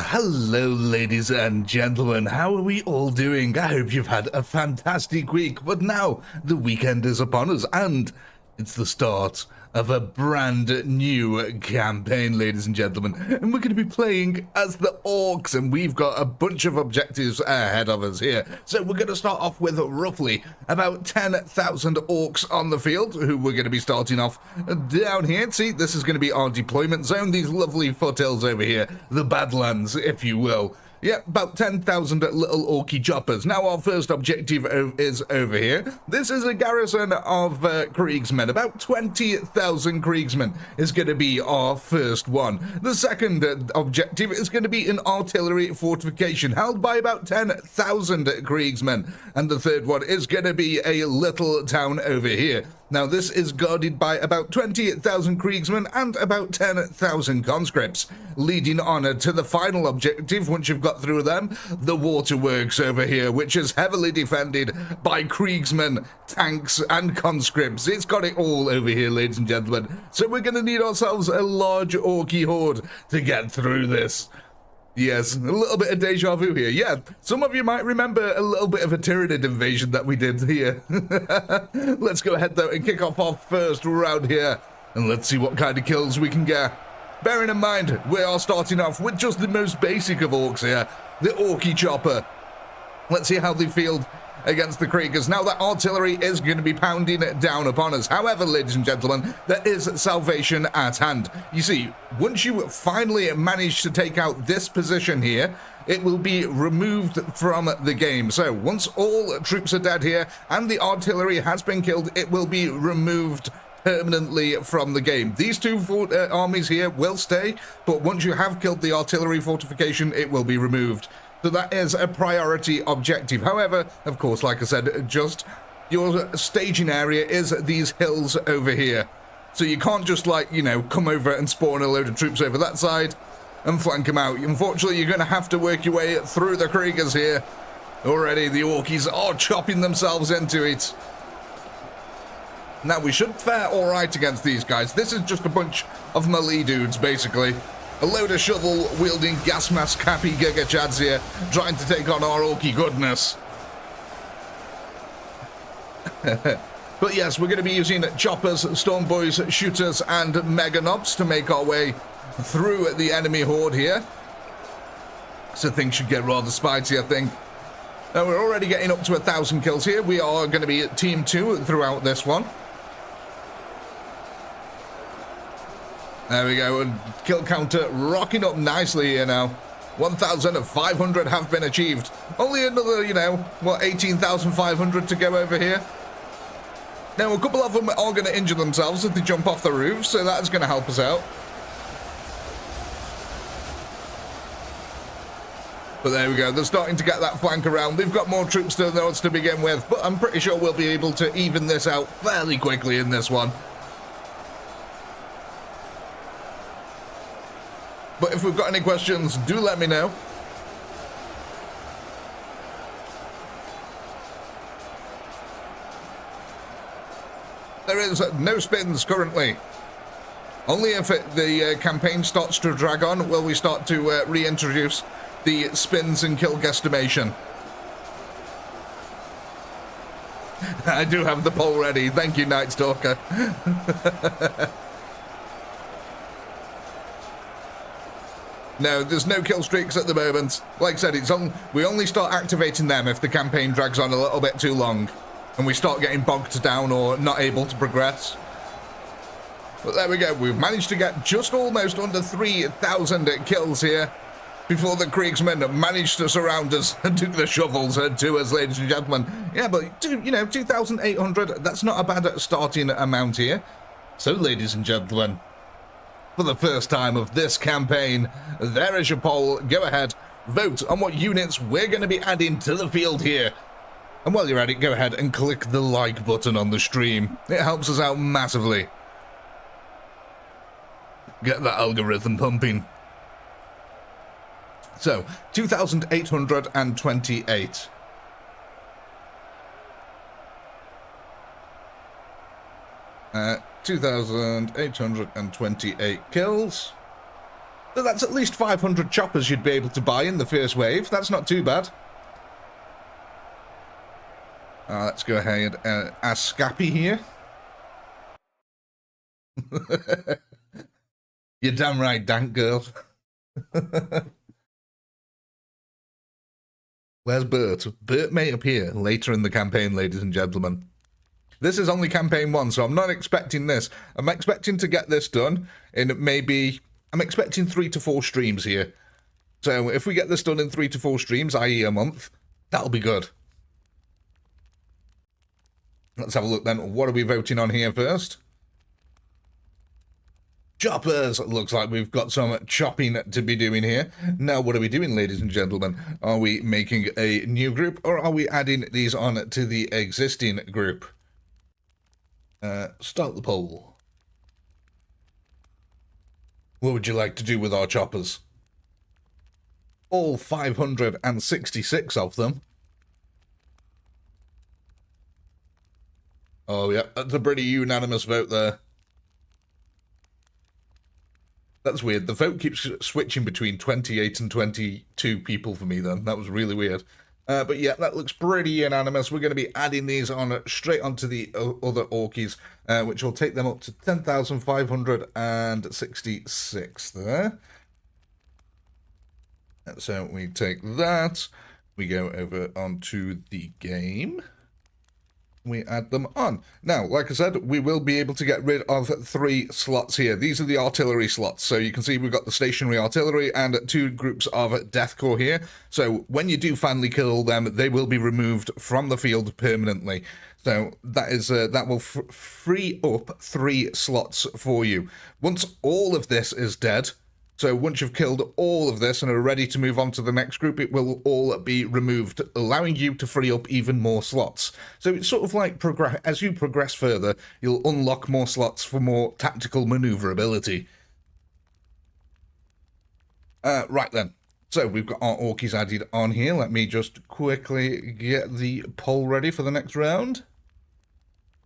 Hello ladies and gentlemen, how are we all doing? I hope you've had a fantastic week, but now the weekend is upon us and it's the start of a brand new campaign, ladies and gentlemen, and we're going to be playing as the orcs, and we've got a bunch of objectives ahead of us here. So we're going to start off with roughly about 10,000 orcs on the field, who we're going to be starting off down here. See, this is going to be our deployment zone, these lovely foothills over here, the Badlands, if you will. Yeah, about 10,000 little orky choppers. Now our first objective is over here. This is a garrison of Kriegsmen. About 20,000 Kriegsmen is going to be our first one. The second objective is going to be an artillery fortification held by about 10,000 Kriegsmen. And the third one is going to be a little town over here. Now, this is guarded by about 20,000 Kriegsmen and about 10,000 conscripts. Leading on to the final objective, once you've got through them, the waterworks over here, which is heavily defended by Kriegsmen, tanks, and conscripts. It's got it all over here, ladies and gentlemen. So we're going to need ourselves a large orky horde to get through this. Yes, a little bit of deja vu here. Yeah, some of you might remember a little bit of a Tyranid invasion that we did here. Let's go ahead, though, and kick off our first round here. And let's see what kind of kills we can get. Bearing in mind, we are starting off with just the most basic of orcs here, the Orky Chopper. Let's see how they field against the Kriegers. Now that artillery is going to be pounding down upon us. However, ladies and gentlemen, there is salvation at hand. You see, once you finally manage to take out this position here, it will be removed from the game. So once all troops are dead here and the artillery has been killed, it will be removed permanently from the game. These two armies here will stay, but once you have killed the artillery fortification, it will be removed. So that is a priority objective. However, of course, like I said, just your staging area is these hills over here. So you can't just, like, you know, come over and spawn a load of troops over that side and flank them out. Unfortunately, you're going to have to work your way through the Kriegers here. Already, the Orkies are chopping themselves into it. Now, we should fare all right against these guys. This is just a bunch of melee dudes, basically. A load of shovel-wielding gas mask happy Giga Chads here, trying to take on our orky goodness. But yes, we're going to be using choppers, storm boys, shooters, and mega knobs to make our way through the enemy horde here. So things should get rather spicy, I think. Now, we're already getting up to 1,000 kills here. We are going to be Team 2 throughout this one. There we go, and kill counter rocking up nicely here now. 1,500 have been achieved. Only another, you know, what, 18,500 to go over here. Now, a couple of them are going to injure themselves if they jump off the roof, so that's going to help us out. But there we go, they're starting to get that flank around. They've got more troops than us to begin with, but I'm pretty sure we'll be able to even this out fairly quickly in this one. But if we've got any questions, do let me know. There is no spins currently. Only if the campaign starts to drag on will we start to reintroduce the spins and kill guesstimation. I do have the poll ready. Thank you, Night Stalker. No, there's no kill streaks at the moment. Like I said, we only start activating them if the campaign drags on a little bit too long and we start getting bogged down or not able to progress. But there we go. We've managed to get just almost under 3,000 kills here before the Kriegsmen managed to surround us and took the shovels to us, ladies and gentlemen. Yeah, but, you know, 2,800, that's not a bad starting amount here. So, ladies and gentlemen, for the first time of this campaign, there is your poll. Go ahead, vote on what units we're going to be adding to the field here. And while you're at it, go ahead and click the like button on the stream. It helps us out massively. Get that algorithm pumping. So, 2,828. Uh, 2,828 kills. So that's at least 500 choppers you'd be able to buy in the first wave. That's not too bad. Let's go ahead and ask Scappy here. You're damn right, dank girl. Where's Bert? Bert may appear later in the campaign, ladies and gentlemen. This is only campaign 1, so I'm not expecting this. I'm expecting to get this done in maybe... I'm expecting 3 to 4 streams here. So if we get this done in 3 to 4 streams, i.e. a month, that'll be good. Let's have a look then. What are we voting on here first? Choppers! Looks like we've got some chopping to be doing here. Now, what are we doing, ladies and gentlemen? Are we making a new group, or are we adding these on to the existing group? Start the poll. What would you like to do with our choppers? All 566 of them. Oh, yeah, that's a pretty unanimous vote there. That's weird. The vote keeps switching between 28 and 22 people for me then. That was really weird. But yeah, that looks pretty unanimous. We're going to be adding these on straight onto the other Orkies, which will take them up to 10,566 there. So we take that. We go over onto the game. We add them on. Now, like I said, we will be able to get rid of 3 slots here. These are the artillery slots. So you can see we've got the stationary artillery and 2 groups of death corps here. So when you do finally kill them, they will be removed from the field permanently. So that is that will free up 3 slots for you. Once all of this is dead, so once you've killed all of this and are ready to move on to the next group, it will all be removed, allowing you to free up even more slots. So it's sort of like as you progress further, you'll unlock more slots for more tactical maneuverability. Right then. So we've got our Orkies added on here. Let me just quickly get the poll ready for the next round.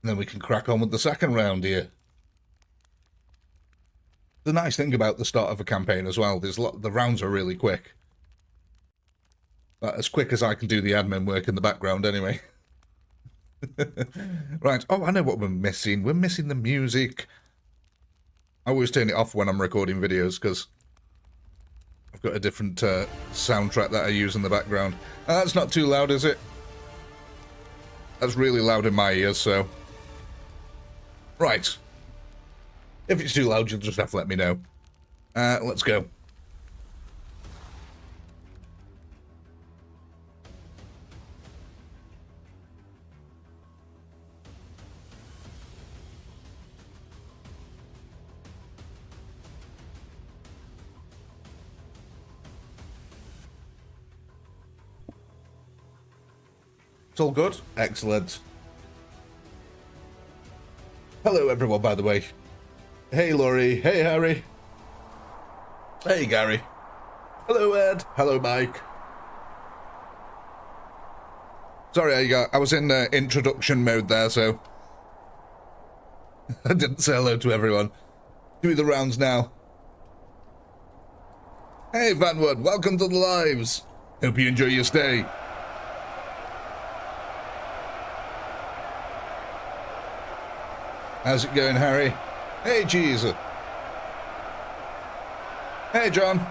And then we can crack on with the second round here. The nice thing about the start of a campaign as well, the rounds are really quick. As quick as I can do the admin work in the background anyway. Right, oh, I know what we're missing. We're missing the music. I always turn it off when I'm recording videos because I've got a different soundtrack that I use in the background. That's not too loud, is it? That's really loud in my ears, so... Right. If it's too loud, you'll just have to let me know. Let's go. It's all good? Excellent. Hello, everyone, by the way. Hey, Laurie. Hey, Harry. Hey, Gary. Hello, Ed. Hello, Mike. Sorry, I was in introduction mode there, so I didn't say hello to everyone. Do the rounds now. Hey, Vanwood. Welcome to the lives. Hope you enjoy your stay. How's it going, Harry? Hey, Cheese. Hey, John.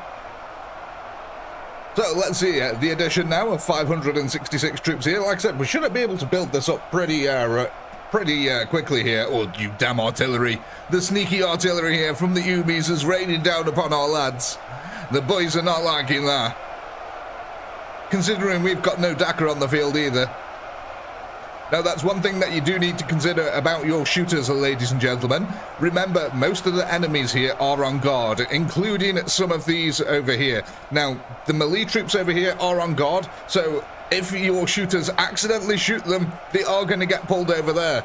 So, let's see, the addition now of 566 troops here. Like I said, we should be able to build this up pretty quickly here. Oh, you damn artillery. The sneaky artillery here from the Umies is raining down upon our lads. The boys are not liking that. Considering we've got no Dakar on the field either. Now, that's one thing that you do need to consider about your shooters, ladies and gentlemen. Remember, most of the enemies here are on guard, including some of these over here. Now, the melee troops over here are on guard, so if your shooters accidentally shoot them, they are going to get pulled over there.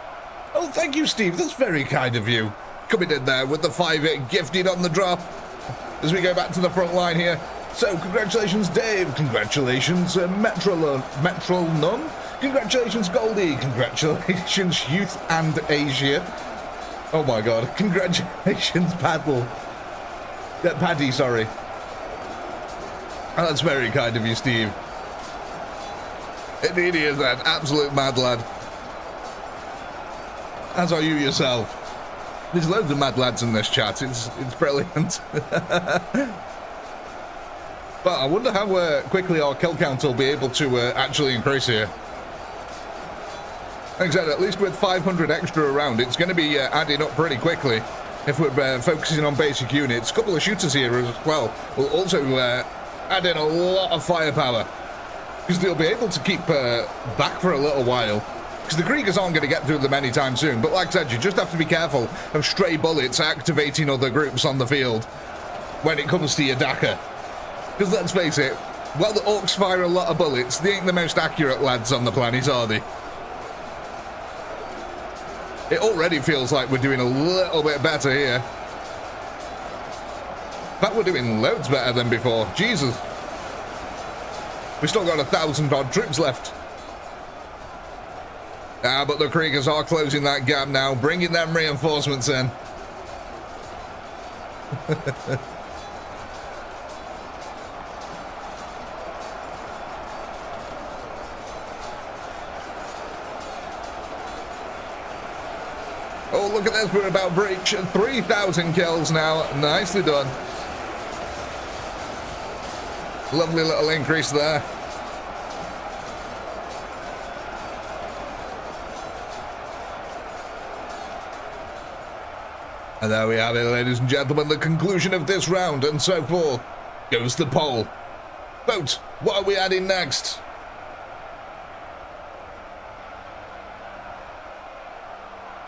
Oh, thank you, Steve. That's very kind of you. Coming in there with the 5 gifted on the drop. As we go back to the front line here, So, congratulations, Dave. Congratulations, Metro Nunn. Congratulations, Goldie. Congratulations, Youth and Asia. Oh my god. Congratulations, Paddy, sorry. Oh, that's very kind of you, Steve. Indeed, he is an absolute mad lad. As are you yourself. There's loads of mad lads in this chat. It's brilliant. But I wonder how quickly our kill count will be able to actually increase here. Like I said, at least with 500 extra around, it's going to be adding up pretty quickly. If we're focusing on basic units, a couple of shooters here as well will also add in a lot of firepower. Because they'll be able to keep back for a little while. Because the Kriegers aren't going to get through them anytime soon. But like I said, you just have to be careful of stray bullets activating other groups on the field when it comes to your Dakar. Because let's face it, while the Orcs fire a lot of bullets, they ain't the most accurate lads on the planet, are they? It already feels like we're doing a little bit better here. In fact, we're doing loads better than before. Jesus. We've still got 1,000 odd troops left. But the Kriegers are closing that gap now, bringing them reinforcements in. Oh, look at this, we're about to breach 3,000 kills now. Nicely done. Lovely little increase there. And there we have it, ladies and gentlemen, the conclusion of this round, and so forth goes the poll. Vote, what are we adding next?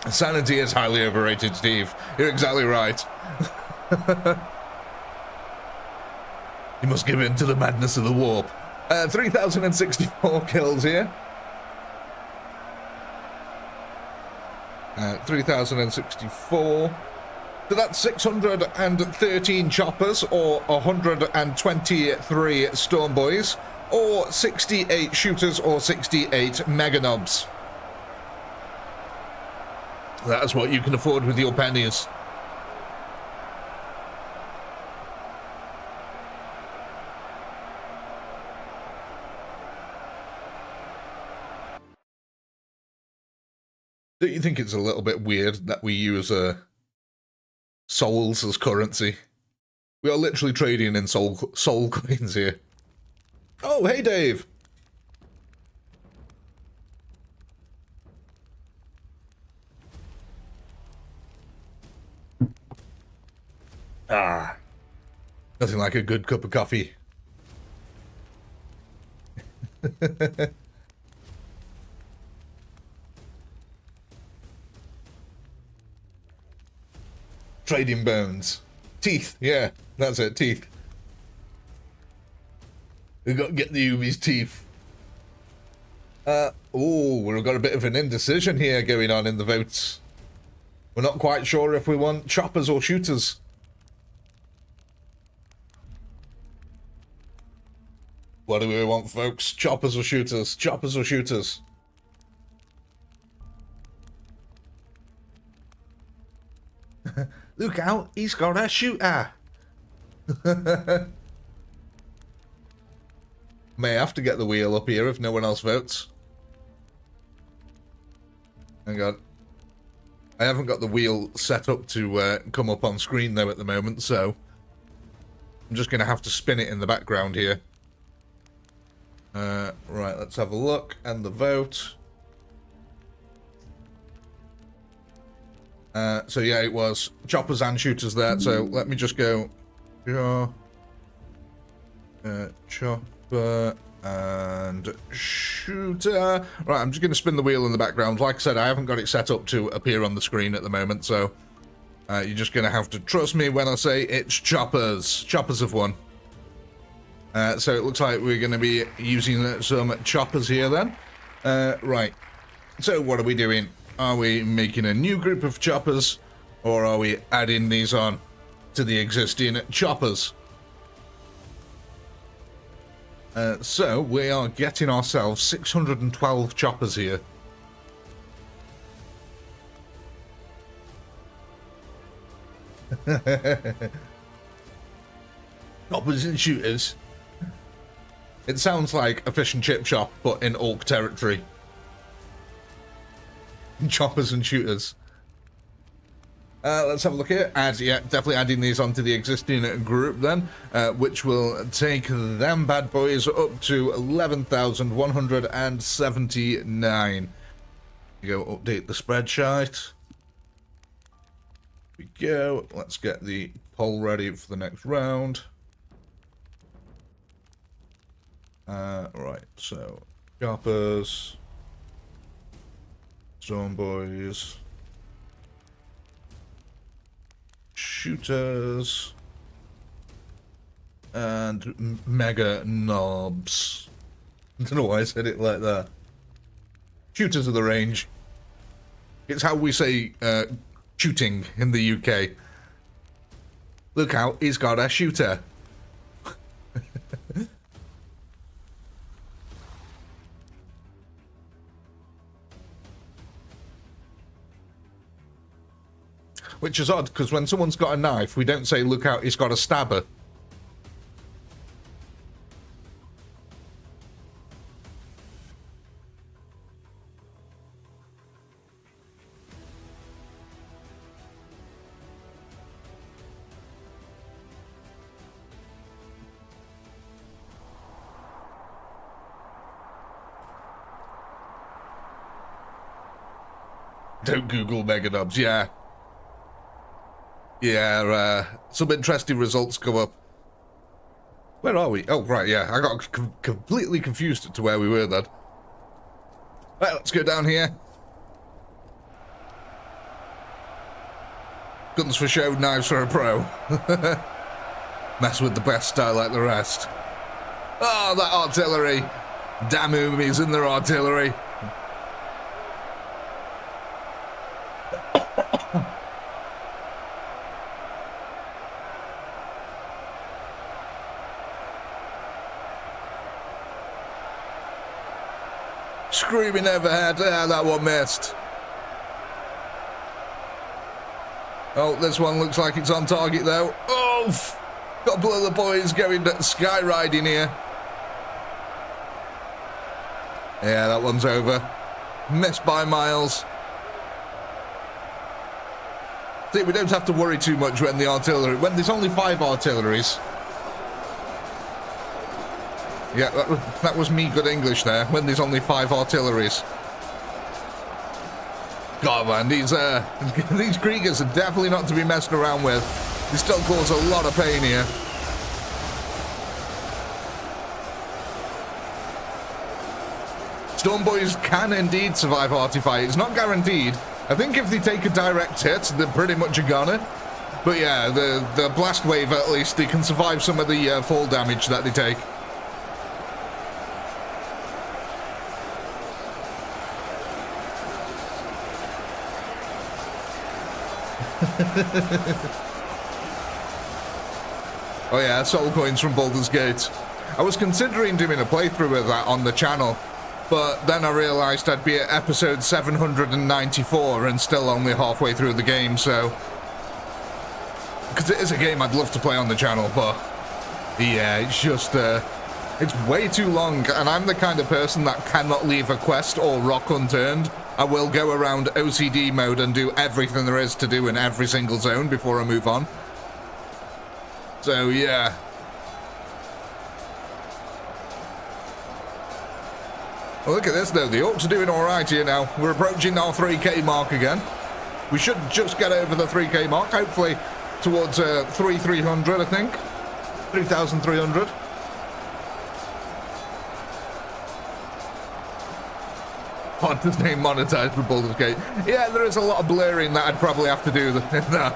Sanity is highly overrated, Steve. You're exactly right. You must give in to the madness of the warp. 3,064 kills here. 3,064. So that's 613 choppers, or 123 storm boys, or 68 shooters, or 68 meganobs. That's what you can afford with your pennies. Don't you think it's a little bit weird that we use souls as currency? We are literally trading in soul coins here. Oh, hey, Dave. Ah, nothing like a good cup of coffee. Trading bones. Teeth, yeah, that's it, teeth. We've got to get the Umies teeth. Oh, we've got a bit of an indecision here going on in the votes. We're not quite sure if we want choppers or shooters. What do we want, folks? Choppers or shooters? Choppers or shooters? Look out, he's got a shooter. May have to get the wheel up here if no one else votes. Hang on. I haven't got the wheel set up to come up on screen though at the moment, so I'm just going to have to spin it in the background here. Right, let's have a look and the vote. So yeah, it was choppers and shooters there. So let me just go. Chopper and shooter. Right, I'm just going to spin the wheel in the background. Like I said, I haven't got it set up to appear on the screen at the moment, so you're just going to have to trust me when I say it's choppers. Choppers have won. So it looks like we're going to be using some choppers here then. Right. So what are we doing? Are we making a new group of choppers, or are we adding these on to the existing choppers? So we are getting ourselves 612 choppers here. Choppers and shooters. It sounds like a fish and chip shop, but in orc territory. Choppers and shooters. Let's have a look here. Yeah, definitely adding these onto the existing group then, which will take them bad boys up to 11,179. Go update the spreadsheet. Here we go. Let's get the poll ready for the next round. Right, so choppers, zone boys, shooters, and mega knobs. I don't know why I said it like that. Shooters of the range. It's how we say shooting in the UK. Look out, he's got a shooter. Which is odd, because when someone's got a knife, we don't say, look out, he's got a stabber. Don't Google meganobs, yeah. Yeah, some interesting results come up. Where are we? Oh, right, yeah. I got completely confused to where we were then. Right, let's go down here. Guns for show, knives for a pro. Mess with the best style like the rest. Oh, that artillery. Damn Umies in their artillery. Screaming overhead. Ah, that one missed. Oh, this one looks like it's on target though. Oh, got a couple of the boys going sky riding here. Yeah, that one's over. Missed by miles. See, we don't have to worry too much when there's only 5 artilleries. Yeah, that was me good English there, when there's only 5 artilleries. God, man, these Kriegers are definitely not to be messed around with. They still cause a lot of pain here. Storm Boys can indeed survive Artify. It's not guaranteed. I think if they take a direct hit, they're pretty much a goner. But yeah, the blast wave, at least, they can survive some of the fall damage that they take. Oh yeah, soul coins from Baldur's Gate. I was considering doing a playthrough of that on the channel, but then I realised I'd be at episode 794 and still only halfway through the game, so... Because it is a game I'd love to play on the channel, but... Yeah, it's just... it's way too long, and I'm the kind of person that cannot leave a quest or rock unturned. I will go around OCD mode and do everything there is to do in every single zone before I move on. So, yeah. Well, look at this, though. The Orcs are doing alright here now. We're approaching our 3k mark again. We should just get over the 3k mark, hopefully towards 3,300, I think. 3,300. Hard to stay monetized with Baldur's Gate. Yeah, there is a lot of blurring that I'd probably have to do in that.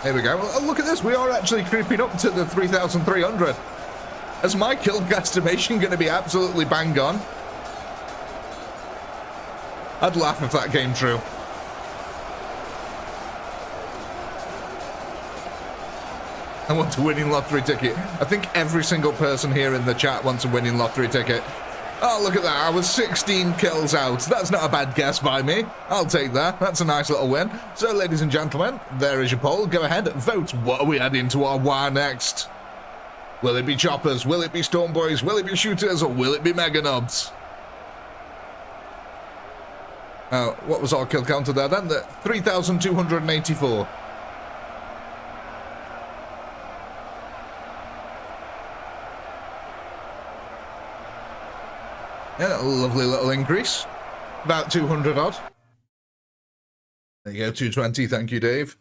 There we go. Well, look at this. We are actually creeping up to the 3,300. Is my kill guesstimation going to be absolutely bang on? I'd laugh if that came true. I want a winning lottery ticket. I think every single person here in the chat wants a winning lottery ticket. Oh, look at that. I was 16 kills out. That's not a bad guess by me. I'll take that. That's a nice little win. So, ladies and gentlemen, there is your poll. Go ahead, vote. What are we adding to our war next? Will it be choppers? Will it be storm boys? Will it be shooters? Or will it be mega nobs? What was our kill counter there then? 3,284. Yeah, a lovely little increase. About 200 odd. There you go, 220. Thank you, Dave.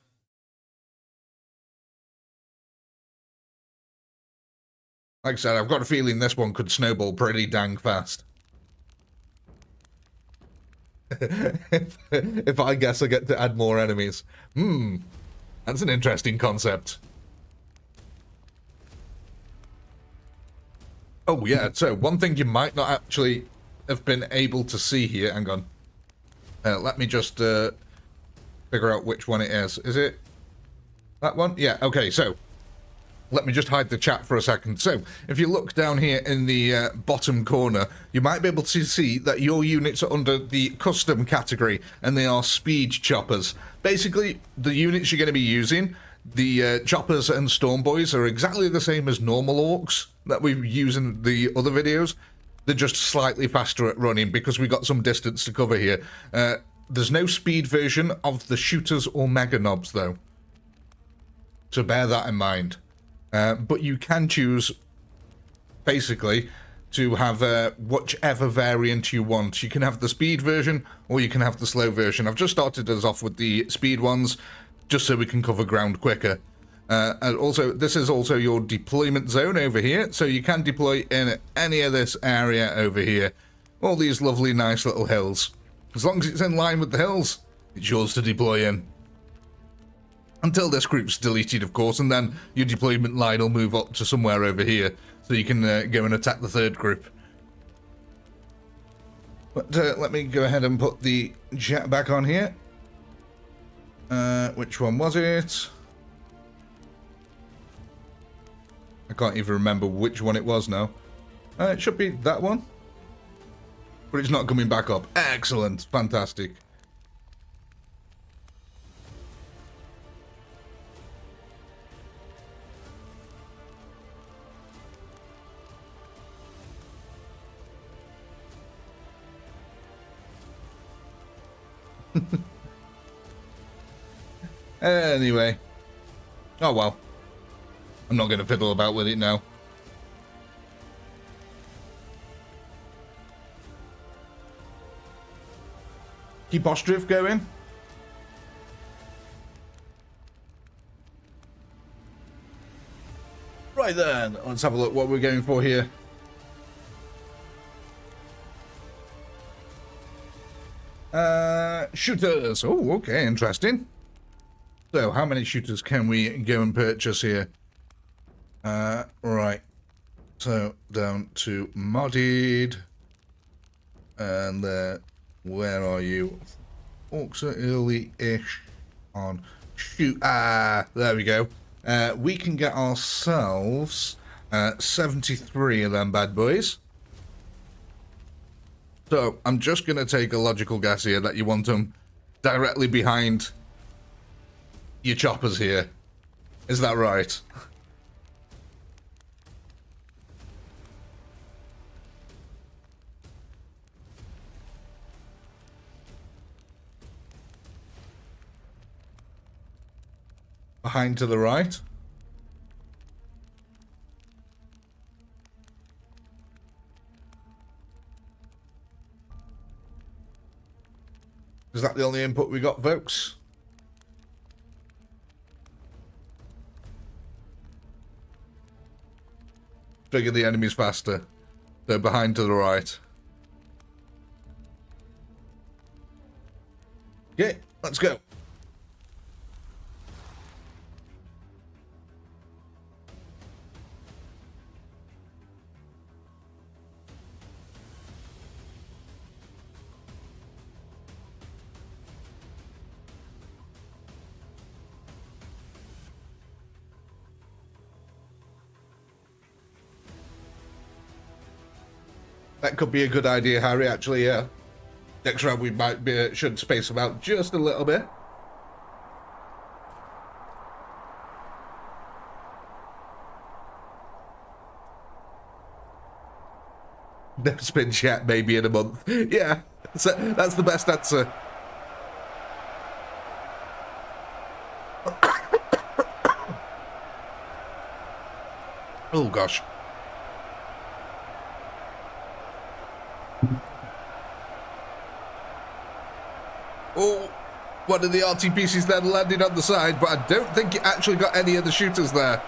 Like I said, I've got a feeling this one could snowball pretty dang fast. If I guess I get to add more enemies. That's an interesting concept. Oh, yeah, so one thing you might not actually have been able to see here. Hang on. Let me just figure out which one it is. Is it that one? Yeah, okay, so let me just hide the chat for a second. So, if you look down here in the bottom corner, you might be able to see that your units are under the custom category, and they are speed choppers. Basically, the units you're going to be using, the choppers and storm boys, are exactly the same as normal orcs that we use in the other videos. They're just slightly faster at running because we got some distance to cover here. There's no speed version of the shooters or mega nobs, though. So bear that in mind. But you can choose, basically, to have whichever variant you want. You can have the speed version, or you can have the slow version. I've just started us off with the speed ones, just so we can cover ground quicker. And also, this is also your deployment zone over here, so you can deploy in any of this area over here. All these lovely, nice little hills. As long as it's in line with the hills, it's yours to deploy in. Until this group's deleted, of course, and then your deployment line will move up to somewhere over here, so you can go and attack the third group. But let me go ahead and put the chat back on here. Which one was it? I can't even remember which one it was now. It should be that one. But it's not coming back up. Excellent. Fantastic. Anyway. Oh well. I'm not going to fiddle about with it now. Keep Ostriv going. Right then, let's have a look what we're going for here. Shooters. Oh, okay, interesting. So, how many shooters can we go and purchase here? Right. So, down to modded. And where are you? Orcs are early-ish on shoot. There we go. We can get ourselves 73 of them bad boys. So, I'm just going to take a logical guess here that you want them directly behind your choppers here. Is that right? Behind to the right. Is that the only input we got, folks? Trigger the enemies faster. So behind to the right. Okay, let's go. That could be a good idea, Harry, actually, yeah. Next round we might be, should space them out just a little bit. Never spin chat, maybe in a month. Yeah, so that's the best answer. Oh, gosh. Oh, one of the RTPCs then landed on the side, but I don't think it actually got any of the shooters there.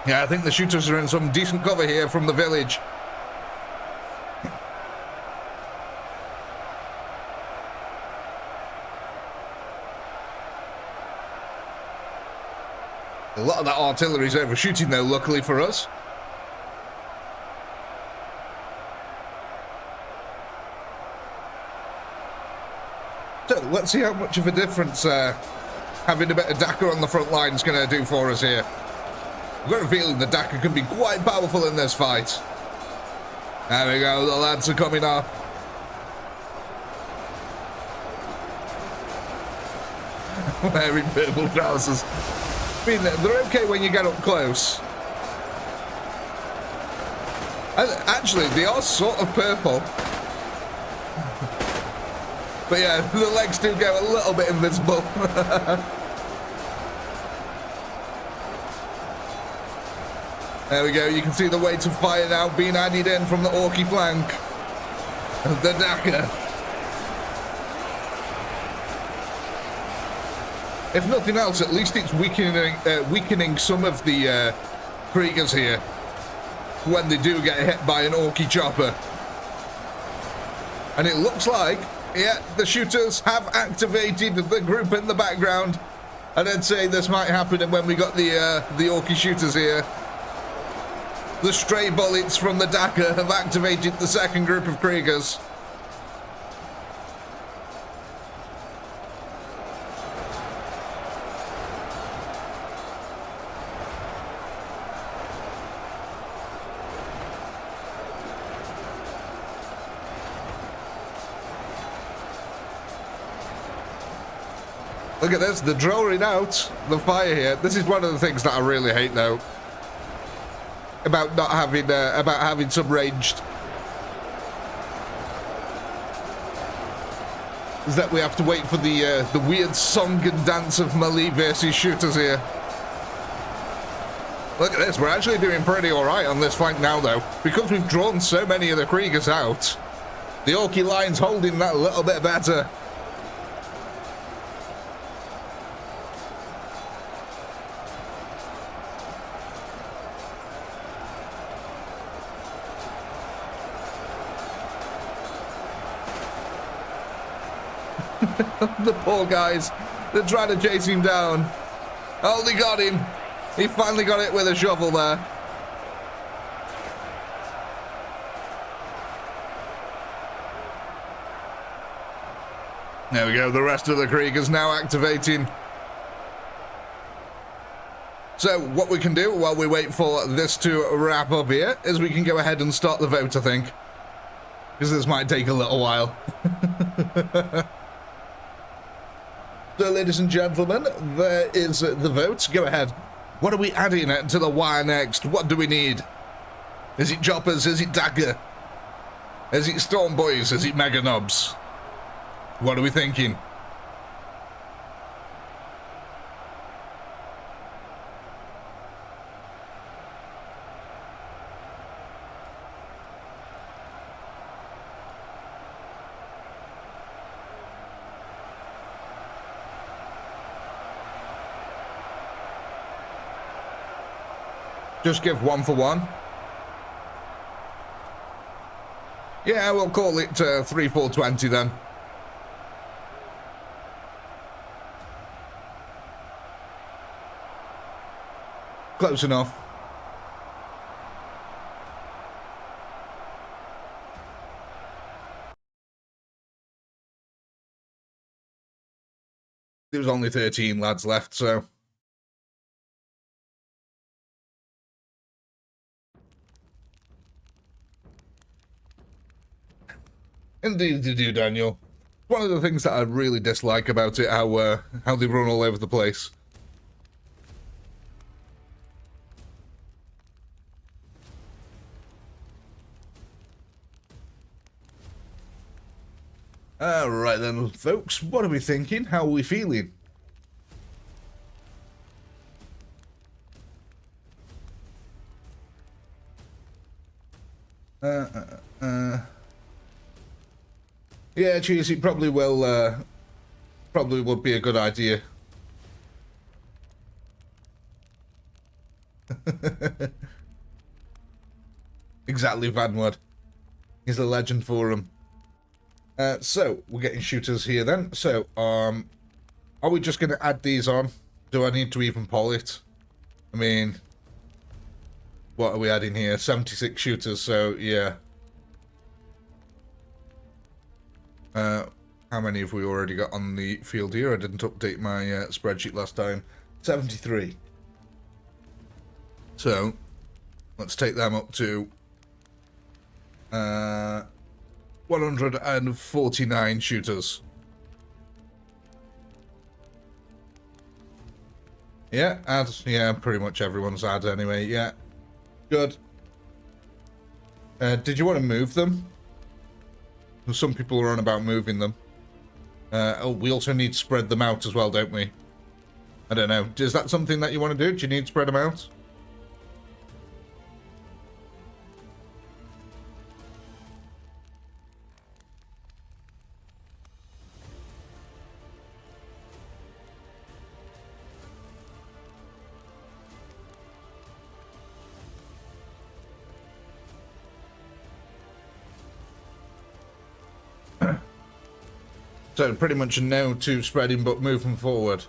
Yeah, I think the shooters are in some decent cover here from the village. A lot of that artillery's overshooting though, luckily for us. So let's see how much of a difference having a bit of Dakar on the front line is going to do for us here. I've got a feeling the Dakar can be quite powerful in this fight. There we go, the lads are coming up. Wearing purple trousers. I mean, they're okay when you get up close. And actually, they are sort of purple. But yeah, the legs do go a little bit invisible. There we go, you can see the weight of fire now being added in from the Orky flank. The Dakar. If nothing else, at least it's weakening some of the Kriegers here when they do get hit by an Orky chopper. And it looks like, yeah, the shooters have activated the group in the background. I did say this might happen when we got the Orky shooters here. The stray bullets from the Dakar have activated the second group of Kriegers. Look at this, they're drawing out the fire here. This is one of the things that I really hate, though, about not having some ranged. Is that we have to wait for the weird song and dance of melee versus shooters here. Look at this, we're actually doing pretty alright on this flank now, though, because we've drawn so many of the Kriegers out. The Orky line's holding that a little bit better. The poor guys, they're trying to chase him down. Oh, they got him. He finally got it with a shovel there. There we go, the rest of the Kriegers now activating. So what we can do while we wait for this to wrap up here is we can go ahead and start the vote, I think. Because this might take a little while. So, ladies and gentlemen, there is the vote. Go ahead. What are we adding to the wire next? What do we need? Is it choppers? Is it Dakar? Is it storm boys? Is it mega nobs? What are we thinking? Just give 1 for 1. Yeah, we'll call it 3-4-20 then. Close enough. There was only 13 lads left, so... Indeed you do, Daniel. One of the things that I really dislike about it, how they run all over the place. Alright then, folks, what are we thinking? How are we feeling? Yeah, Cheesy, probably will, probably would be a good idea. Exactly, Vanwood. He's a legend for him. So, we're getting shooters here then. So, are we just going to add these on? Do I need to even poll it? I mean, what are we adding here? 76 shooters, so yeah. How many have we already got on the field here? I didn't update my spreadsheet last time. 73. So, let's take them up to 149 shooters. Yeah, add. Yeah, pretty much everyone's add anyway. Yeah, good. Did you want to move them? Some people are on about moving them. Oh, we also need to spread them out as well, don't we? I don't know. Is that something that you want to do? Do you need to spread them out? So pretty much a no to spreading, but moving forward.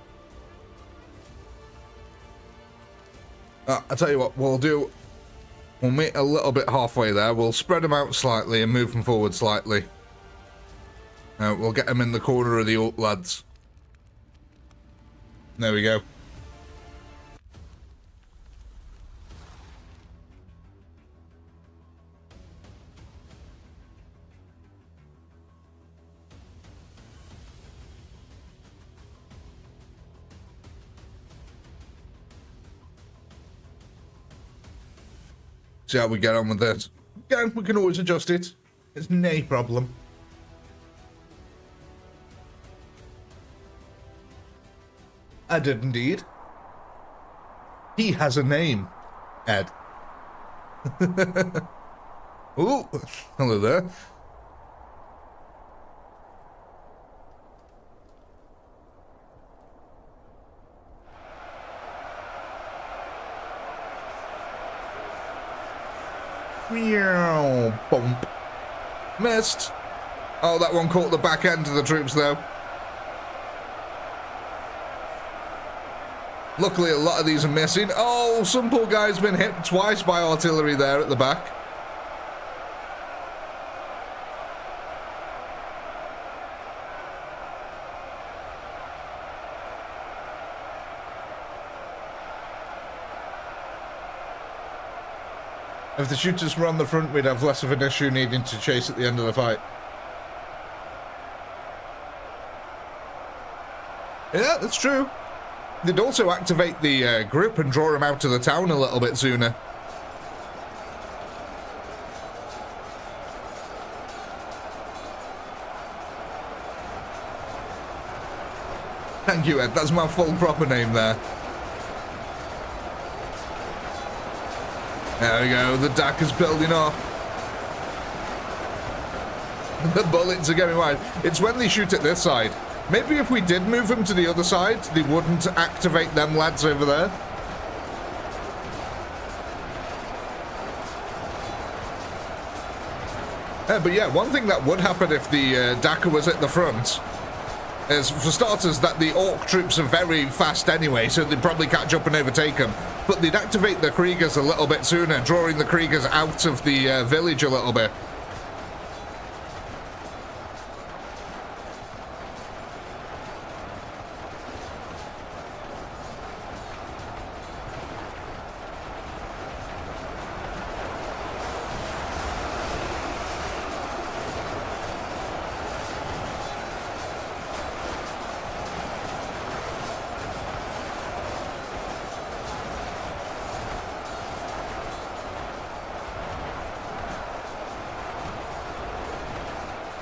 I'll tell you what we'll do. We'll meet a little bit halfway there. We'll spread them out slightly and move them forward slightly. We'll get them in the corner of the Orc lads. There we go. See how we get on with this. Yeah, we can always adjust it. It's no problem. I did indeed. He has a name. Ed. Ooh, hello there. Meow, bump. Missed. Oh, that one caught the back end of the troops, though. Luckily, a lot of these are missing. Oh, some poor guy's been hit twice by artillery there at the back. If the shooters were on the front, we'd have less of an issue needing to chase at the end of the fight. Yeah, that's true. They'd also activate the grip and draw them out of the town a little bit sooner. Thank you, Ed. That's my full proper name there. There we go, the DAC is building up. The bullets are going wide. It's when they shoot at this side. Maybe if we did move them to the other side, they wouldn't activate them lads over there. But yeah, one thing that would happen if the DACA was at the front is, for starters, that the Orc troops are very fast anyway, so they'd probably catch up and overtake them. But they'd activate the Kriegers a little bit sooner, drawing the Kriegers out of the village a little bit.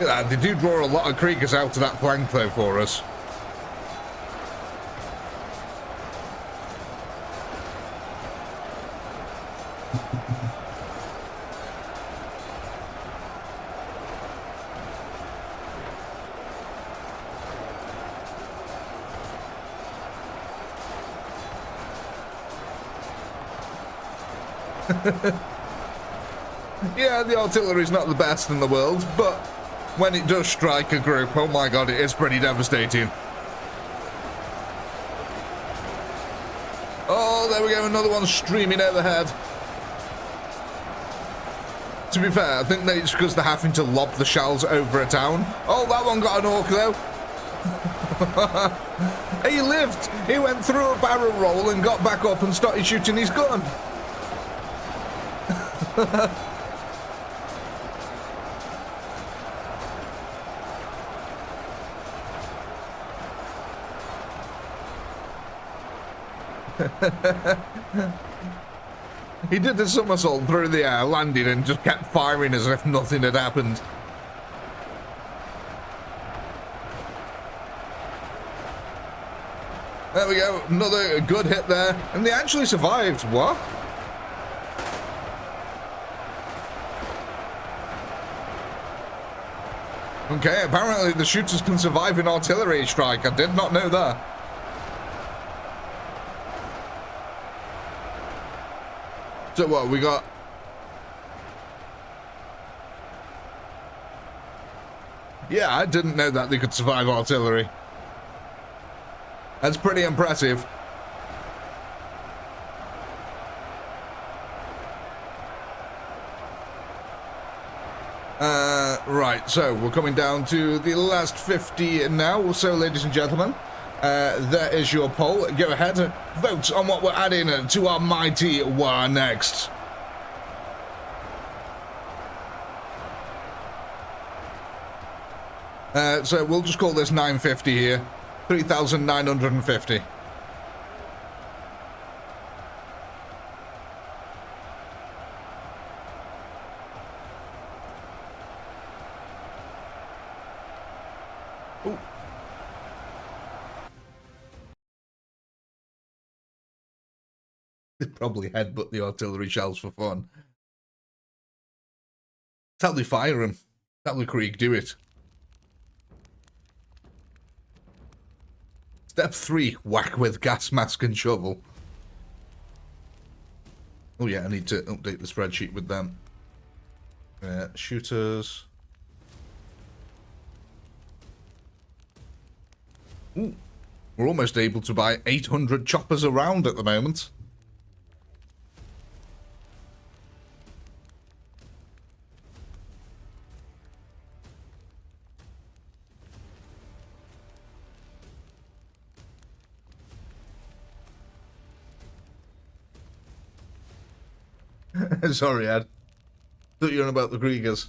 They do draw a lot of Kriegers out to that flank, though, for us. Yeah, the artillery's not the best in the world, but when it does strike a group, oh my god, it is pretty devastating. Oh, there we go, another one streaming overhead. To be fair, I think that it's because they're having to lob the shells over a town. Oh, that one got an orc, though. He lived. He went through a barrel roll and got back up and started shooting his gun. He did a somersault through the air, landed, and just kept firing as if nothing had happened. There we go, another good hit there, and they actually survived. What? Okay, apparently the shooters can survive an artillery strike. I did not know that. So what, we got... Yeah, I didn't know that they could survive artillery. That's pretty impressive. Right, so we're coming down to the last 50 now. So, ladies and gentlemen, there is your poll. Go ahead and vote on what we're adding to our mighty war next. So we'll just call this 950 here. 3,950. Ooh. They'd probably headbutt the artillery shells for fun. That's how they fire them. That's how the Krieg do it. Step 3, whack with gas mask and shovel. Oh yeah, I need to update the spreadsheet with them. Shooters. Ooh, we're almost able to buy 800 choppers around at the moment. Sorry, Ed. Thought you were on about the Kriegers.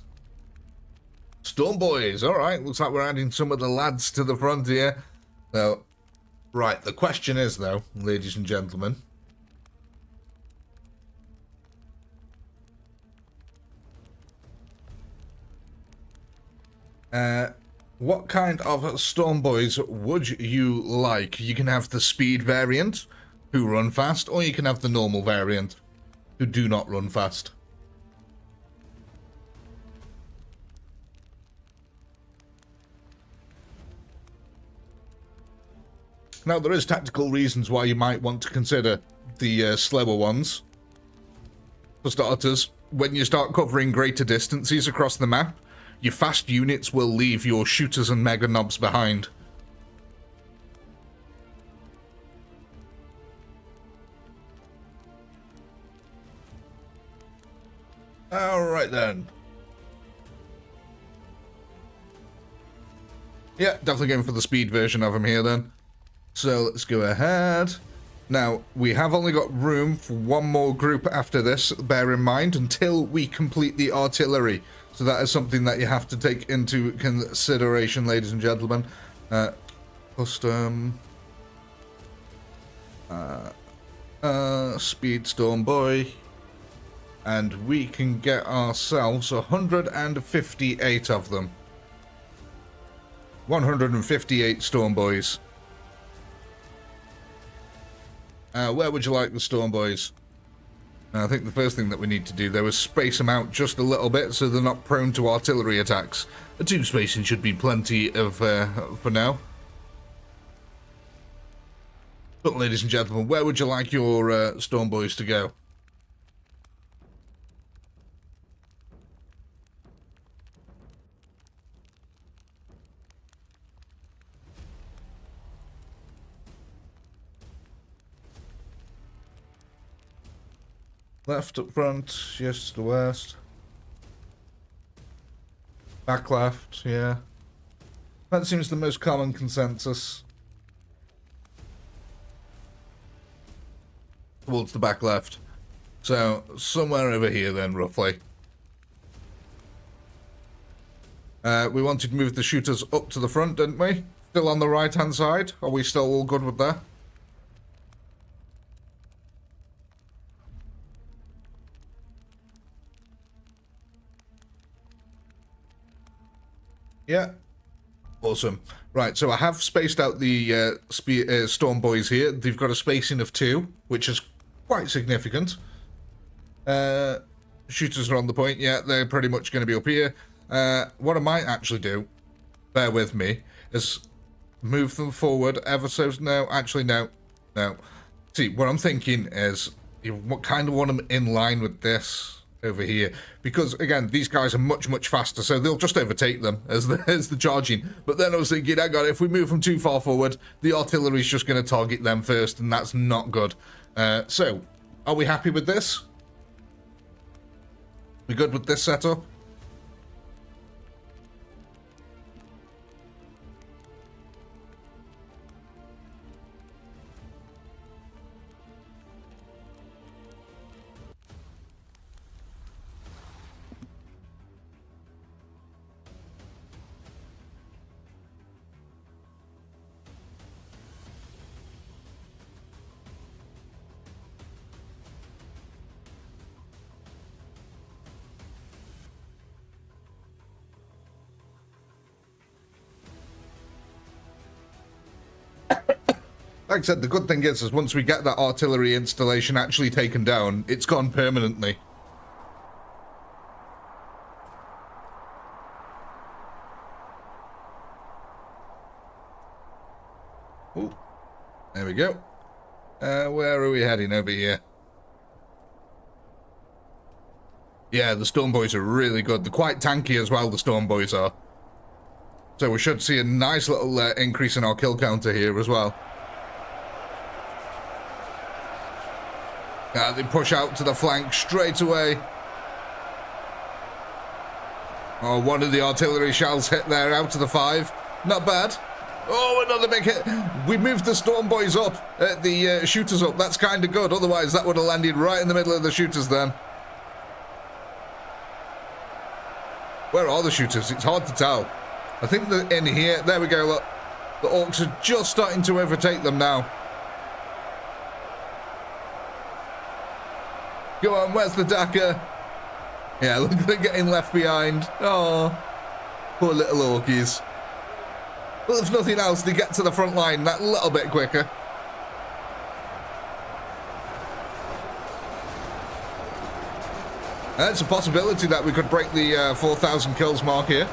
Storm Boys. Alright, looks like we're adding some of the lads to the front here. So, right, the question is, though, ladies and gentlemen. What kind of Storm Boys would you like? You can have the speed variant, who run fast, or you can have the normal variant, who do not run fast. Now, there is tactical reasons why you might want to consider the slower ones. For starters, when you start covering greater distances across the map, your fast units will leave your shooters and mega knobs behind. Alright then. Yeah, definitely going for the speed version of him here then. So let's go ahead. Now, we have only got room for one more group after this, bear in mind, until we complete the artillery. So that is something that you have to take into consideration, ladies and gentlemen. Custom. Speed Storm Boy. And we can get ourselves 158 of them. 158 Storm Boys. Where would you like the Storm Boys? I think the first thing that we need to do, though, is space them out just a little bit so they're not prone to artillery attacks. A 2 spacing should be plenty of for now. But, ladies and gentlemen, where would you like your Storm Boys to go? Left up front, yes to the west. Back left, yeah. That seems the most common consensus. Towards the back left. So, somewhere over here then, roughly. We wanted to move the shooters up to the front, didn't we? Still on the right-hand side? Are we still all good with that? Yeah. Awesome. Right, so I have spaced out the Storm Boys here. They've got a spacing of 2, which is quite significant. Shooters are on the point. Yeah, they're pretty much going to be up here. What I might actually do, bear with me, is move them forward ever so... No, actually, no. No. See, what I'm thinking is you kind of want them in line with this over here, because again these guys are much faster, so they'll just overtake them as the charging. But then I was thinking, I got it, if we move them too far forward, the artillery's just going to target them first, and that's not good. So are we happy with this? We good with this setup? Like I said, the good thing is once we get that artillery installation actually taken down, it's gone permanently. Ooh, there we go. Where are we heading? Over here. Yeah, the Storm Boys are really good. They're quite tanky as well, the Storm Boys are. So we should see a nice little increase in our kill counter here as well. They push out to the flank straight away. Oh, one of the artillery shells hit there out to the 5. Not bad. Oh, another big hit. We moved the Storm Boys up, the shooters up. That's kind of good. Otherwise, that would have landed right in the middle of the shooters then. Where are the shooters? It's hard to tell. I think they're in here. There we go, look. The orcs are just starting to overtake them now. Go on, where's the Dakar? Yeah, look, they're getting left behind. Oh, poor little orkies. Well, if nothing else, they get to the front line that little bit quicker. It's a possibility that we could break the 4,000 kills mark here.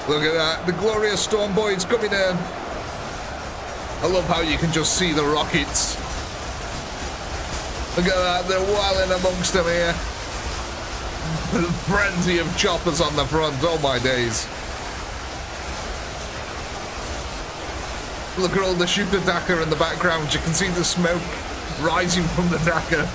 Look at that, the glorious Storm Boys coming in. I love how you can just see the rockets. Look at that, they're wailing amongst them here. There's plenty of choppers on the front, oh my days. Look at all the shooter Dakar in the background. You can see the smoke rising from the Dakar.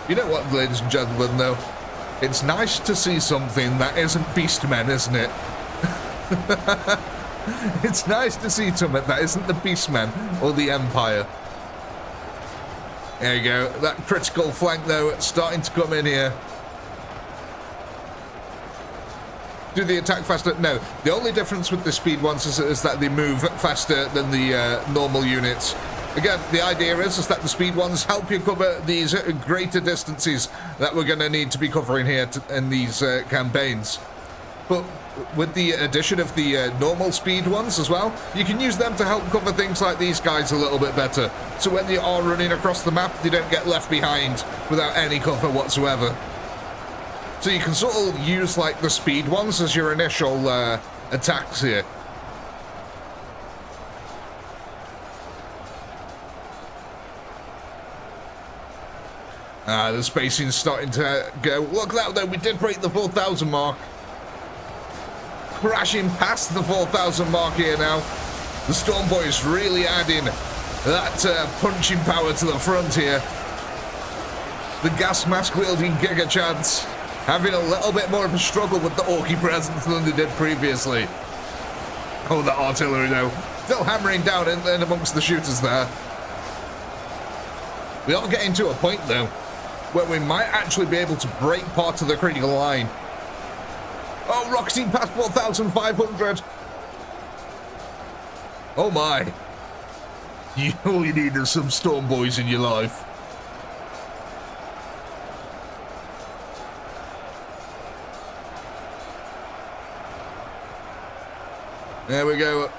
You know what, ladies and gentlemen, though? It's nice to see something that isn't Beastmen, isn't it? It's nice to see something that isn't the Beastmen or the Empire. There you go. That critical flank, though, starting to come in here. Do they attack faster? No. The only difference with the speed ones is that they move faster than the normal units. Again, the idea is that the speed ones help you cover these greater distances that we're going to need to be covering here in these campaigns. But with the addition of the normal speed ones as well, you can use them to help cover things like these guys a little bit better. So when they are running across the map, they don't get left behind without any cover whatsoever. So you can sort of use like the speed ones as your initial attacks here. The spacing's starting to go. Look at that though, we did break the 4,000 mark. Crashing past the 4,000 mark here now. The Storm Boys really adding that punching power to the front here. The gas mask wielding Giga Chads having a little bit more of a struggle with the Orky presence than they did previously. Oh, the artillery though. Still hammering down in amongst the shooters there. We are getting to a point though where we might actually be able to break part of the critical line. Oh, rocketing past 4,500. Oh my. All you need is some Storm Boys in your life. There we go.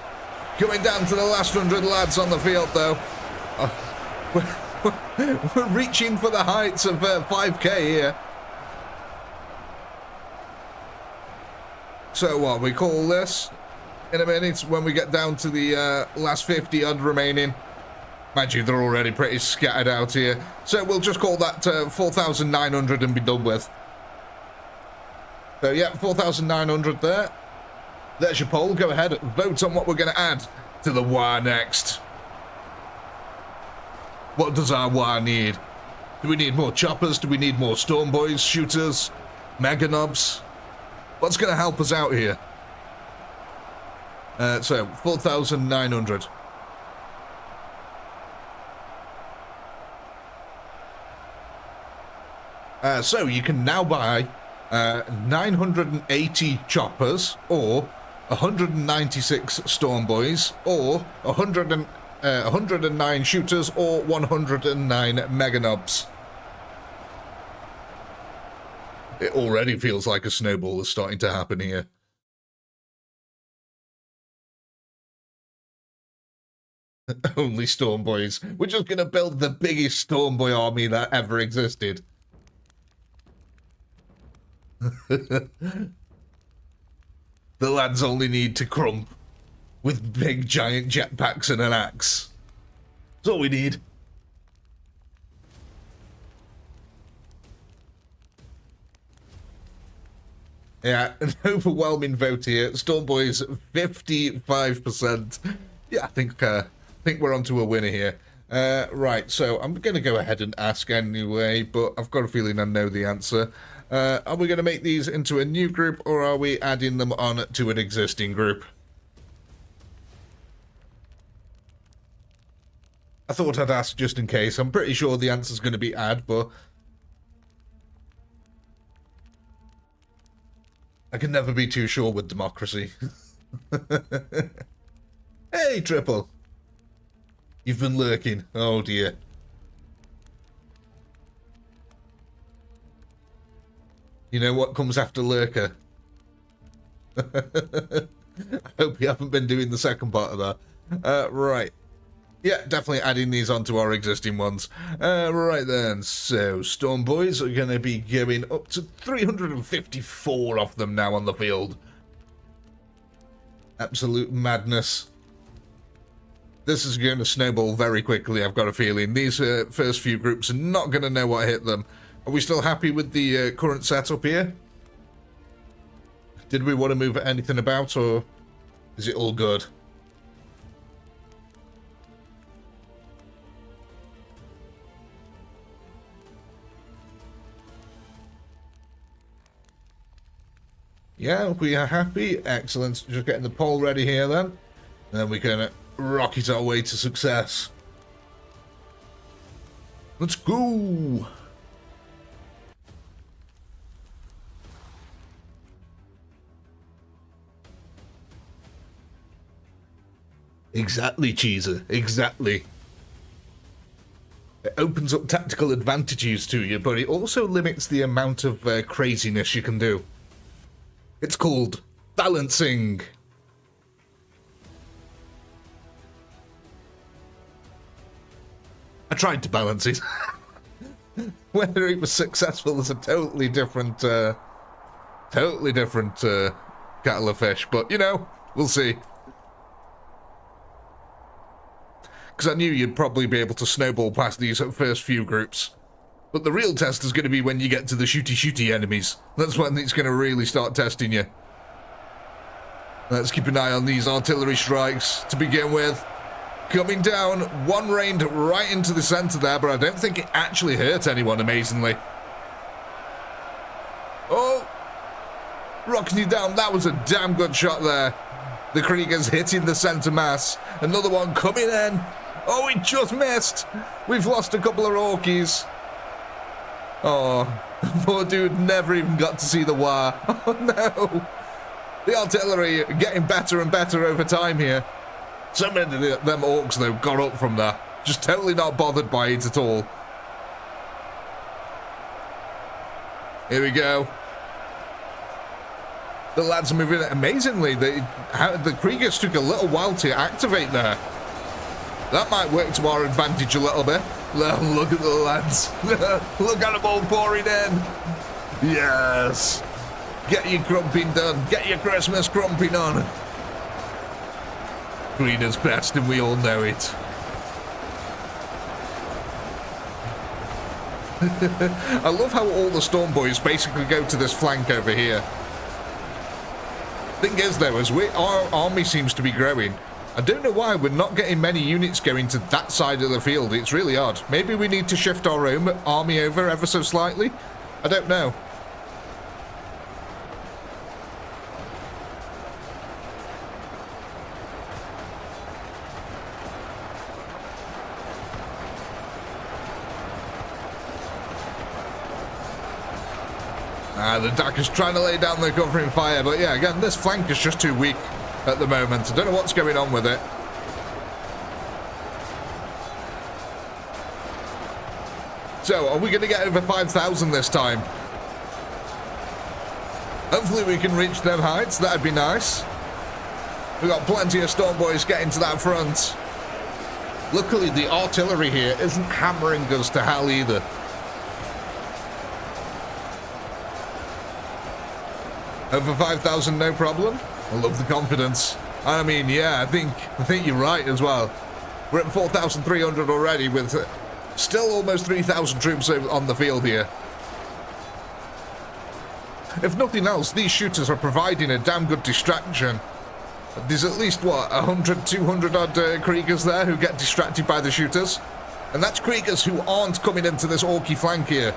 Coming down to the last 100 lads on the field, though. We're reaching for the heights of 5k here. So what, we call this in a minute when we get down to the last 50 odd remaining. Mind you, they're already pretty scattered out here. So we'll just call that 4,900 and be done with. So yeah, 4,900 there. There's your poll. Go ahead, vote on what we're going to add to the war next. What does our war need? Do we need more choppers? Do we need more Storm Boys, shooters, Mega Nobs? What's going to help us out here? So, 4,900. So, you can now buy 980 choppers, or 196 Storm Boys, or 109 shooters, or 109 Mega Nobs. It already feels like a snowball is starting to happen here. Only Storm Boys. We're just going to build the biggest Storm Boy army that ever existed. The lads only need to crump with big giant jetpacks and an axe. That's all we need. Yeah, an overwhelming vote here. Storm Boys 55%. Yeah, I think we're onto a winner here. Right, so I'm going to go ahead and ask anyway, but I've got a feeling I know the answer. Are we going to make these into a new group, or are we adding them on to an existing group? I thought I'd ask just in case. I'm pretty sure the answer's going to be add, but I can never be too sure with democracy. Hey, Triple. You've been lurking. Oh, dear. You know what comes after lurker? I hope you haven't been doing the second part of that. Right. Yeah, definitely adding these onto our existing ones. Right then, so Storm Boys are going to be going up to 354 of them now on the field. Absolute madness. This is going to snowball very quickly, I've got a feeling. These first few groups are not going to know what hit them. Are we still happy with the current setup here? Did we want to move anything about, or is it all good? Yeah, we are happy. Excellent. Just getting the poll ready here then. And then we can rocket our way to success. Let's go! Exactly, Cheeser. Exactly. It opens up tactical advantages to you, but it also limits the amount of craziness you can do. It's called balancing. I tried to balance it. Whether it was successful is a totally different kettle of fish, but you know, we'll see. Because I knew you'd probably be able to snowball past these first few groups. But the real test is going to be when you get to the shooty enemies. That's when it's going to really start testing you. Let's keep an eye on these artillery strikes to begin with. Coming down, one rained right into the centre there, but I don't think it actually hurt anyone, amazingly. Oh! Rocking you down, that was a damn good shot there. The Kriegers hitting the centre mass. Another one coming in. Oh, it just missed. We've lost a couple of Orkies. Oh, poor dude never even got to see the war. Oh, no. The artillery getting better and better over time here. So many of them orcs, though, got up from there. Just totally not bothered by it at all. Here we go. The lads are moving amazingly. The Kriegers took a little while to activate there. That might work to our advantage a little bit. Look at the lads. Look at them all pouring in. Yes. Get your Krumpin done. Get your Christmas Krumpin on. Green is best, and we all know it. I love how all the Storm Boys basically go to this flank over here. Thing is, though, as our army seems to be growing, I don't know why we're not getting many units going to that side of the field. It's really odd. Maybe we need to shift our own army over ever so slightly? I don't know. The Dakker's trying to lay down the covering fire, but yeah, again, this flank is just too weak at the moment. I don't know what's going on with it. So, are we going to get over 5,000 this time? Hopefully we can reach them heights. That'd be nice. We've got plenty of Storm Boys getting to that front. Luckily, the artillery here isn't hammering us to hell either. Over 5,000, no problem. I love the confidence. I mean, yeah, I think you're right as well. We're at 4,300 already with still almost 3,000 troops on the field here. If nothing else, these shooters are providing a damn good distraction. There's at least, what, 100, 200 odd Kriegers there who get distracted by the shooters. And that's Kriegers who aren't coming into this Orky flank here.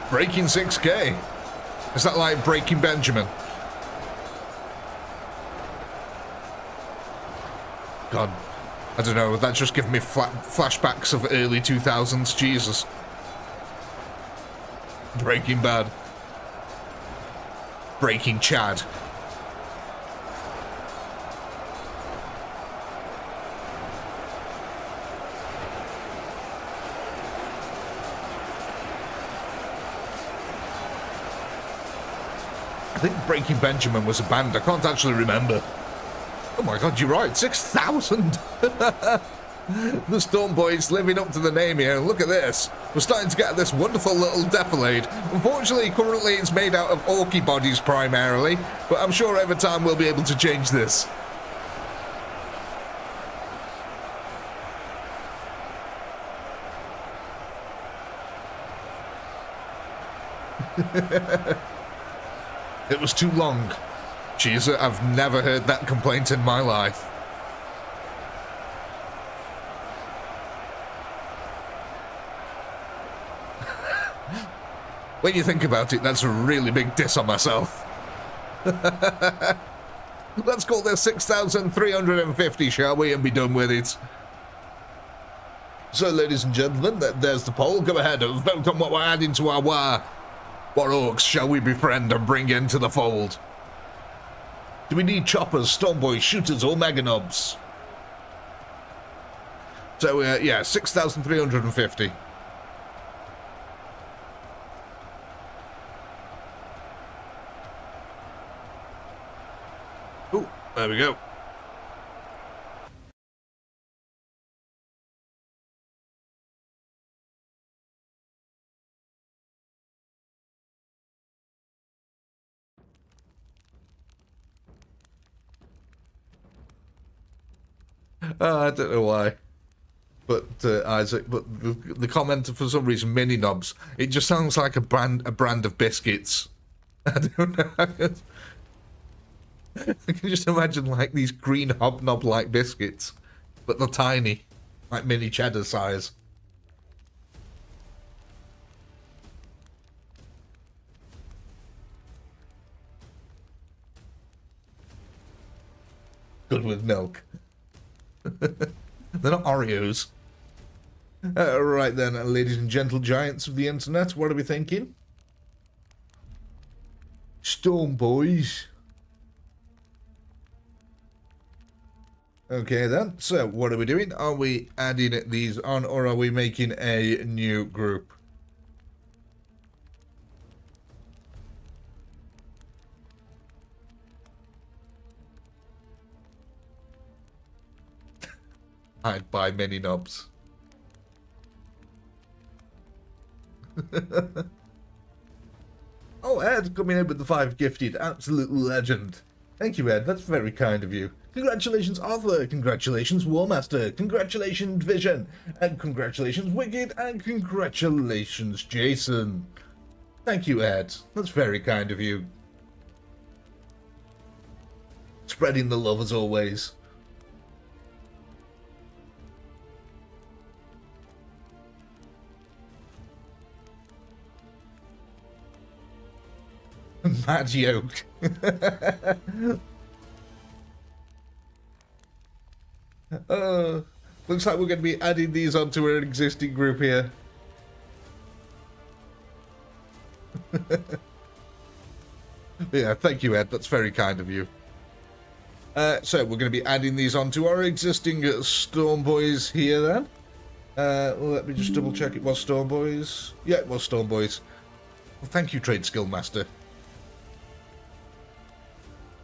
Breaking 6k. Is that like breaking Benjamin? God, I don't know. That just gave me flashbacks of early 2000s. Jesus. Breaking Bad. Breaking Chad. I think Breaking Benjamin was a band. I can't actually remember. Oh my god, you're right. 6,000! The Storm Boys living up to the name here. And look at this. We're starting to get this wonderful little defilade. Unfortunately, currently it's made out of Orky bodies primarily. But I'm sure over time we'll be able to change this. It was too long. Jesus, I've never heard that complaint in my life. When you think about it, that's a really big diss on myself. Let's call this 6,350, shall we, and be done with it. So, ladies and gentlemen, there's the poll. Go ahead and vote on what we're adding to our war. What orcs shall we befriend and bring into the fold? Do we need choppers, stormboys, shooters, or meganobs? So, yeah, 6,350. Oh, there we go. I don't know why. But Isaac, but the comment for some reason, mini knobs. It just sounds like a brand of biscuits. I don't know. I can just imagine like these green hobnob like biscuits, but they're tiny, like mini cheddar size. Good with milk. They're not Oreos. Right then, ladies and gentle giants of the internet, what are we thinking? Storm boys. Okay then, so what are we doing? Are we adding these on, or are we making a new group? I'd buy many knobs. Oh, Ed, coming in with the 5 gifted. Absolute legend. Thank you, Ed. That's very kind of you. Congratulations, Arthur. Congratulations, Warmaster. Congratulations, Vision. And congratulations, Wicked. And congratulations, Jason. Thank you, Ed. That's very kind of you. Spreading the love as always. Mad yoke. Looks like we're going to be adding these onto our existing group here. Yeah, thank you, Ed. That's very kind of you. So we're going to be adding these onto our existing Storm Boys here then. Let me just double check it was Storm Boys. Yeah, it was Storm Boys. Well, thank you, Trade Skill Master.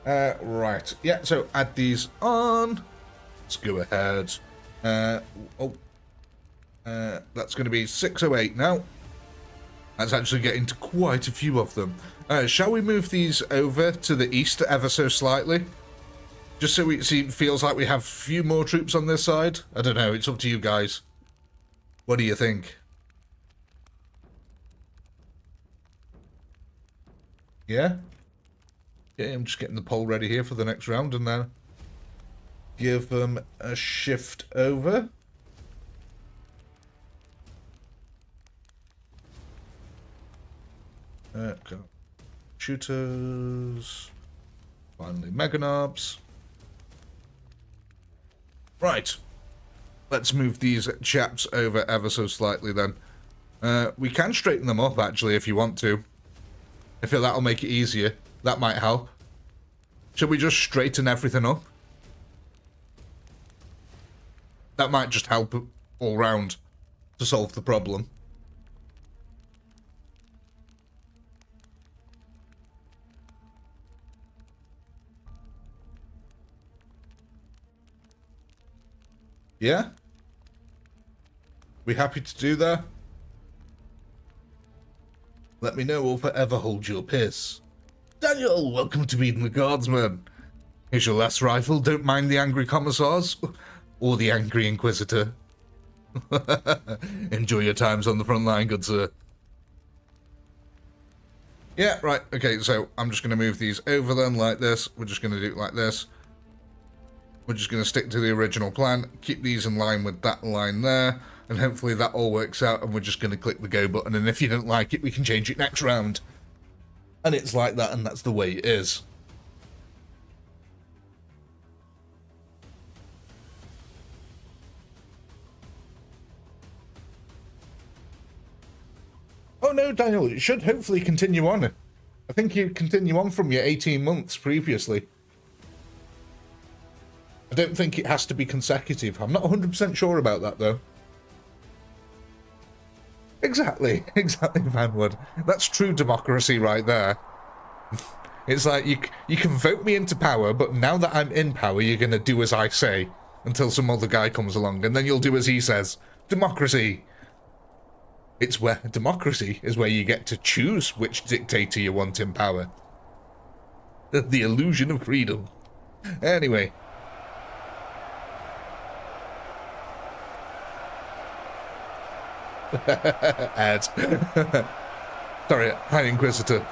Right. Yeah, so add these on. Let's go ahead. That's going to be 608 now. That's actually getting to quite a few of them. Shall we move these over to the east ever so slightly? Just so it feels like we have a few more troops on this side? I don't know, it's up to you guys. What do you think? Yeah? Okay, I'm just getting the poll ready here for the next round and then give them a shift over. Go. Shooters. Finally, Meganobs. Right. Let's move these chaps over ever so slightly then. We can straighten them up, actually, if you want to. I feel that'll make it easier. That might help. Should we just straighten everything up? That might just help all round to solve the problem. Yeah? We happy to do that? Let me know or forever hold your piss. Daniel, welcome to beating the Guardsman. Here's your last rifle. Don't mind the angry commissars. Or the angry inquisitor. Enjoy your times on the front line, good sir. Yeah, right. Okay, so I'm just going to move these over then like this. We're just going to do it like this. We're just going to stick to the original plan. Keep these in line with that line there. And hopefully that all works out. And we're just going to click the go button. And if you don't like it, we can change it next round. And it's like that, and that's the way it is. Oh no, Daniel, it should hopefully continue on. I think you continue on from your 18 months previously. I don't think it has to be consecutive. I'm not 100% sure about that, though. Exactly, Vanwood. That's true democracy right there. It's like, you can vote me into power, but now that I'm in power, you're going to do as I say until some other guy comes along, and then you'll do as he says. Democracy. It's where democracy is where you get to choose which dictator you want in power. The illusion of freedom. Anyway. Ed. Sorry, High Inquisitor.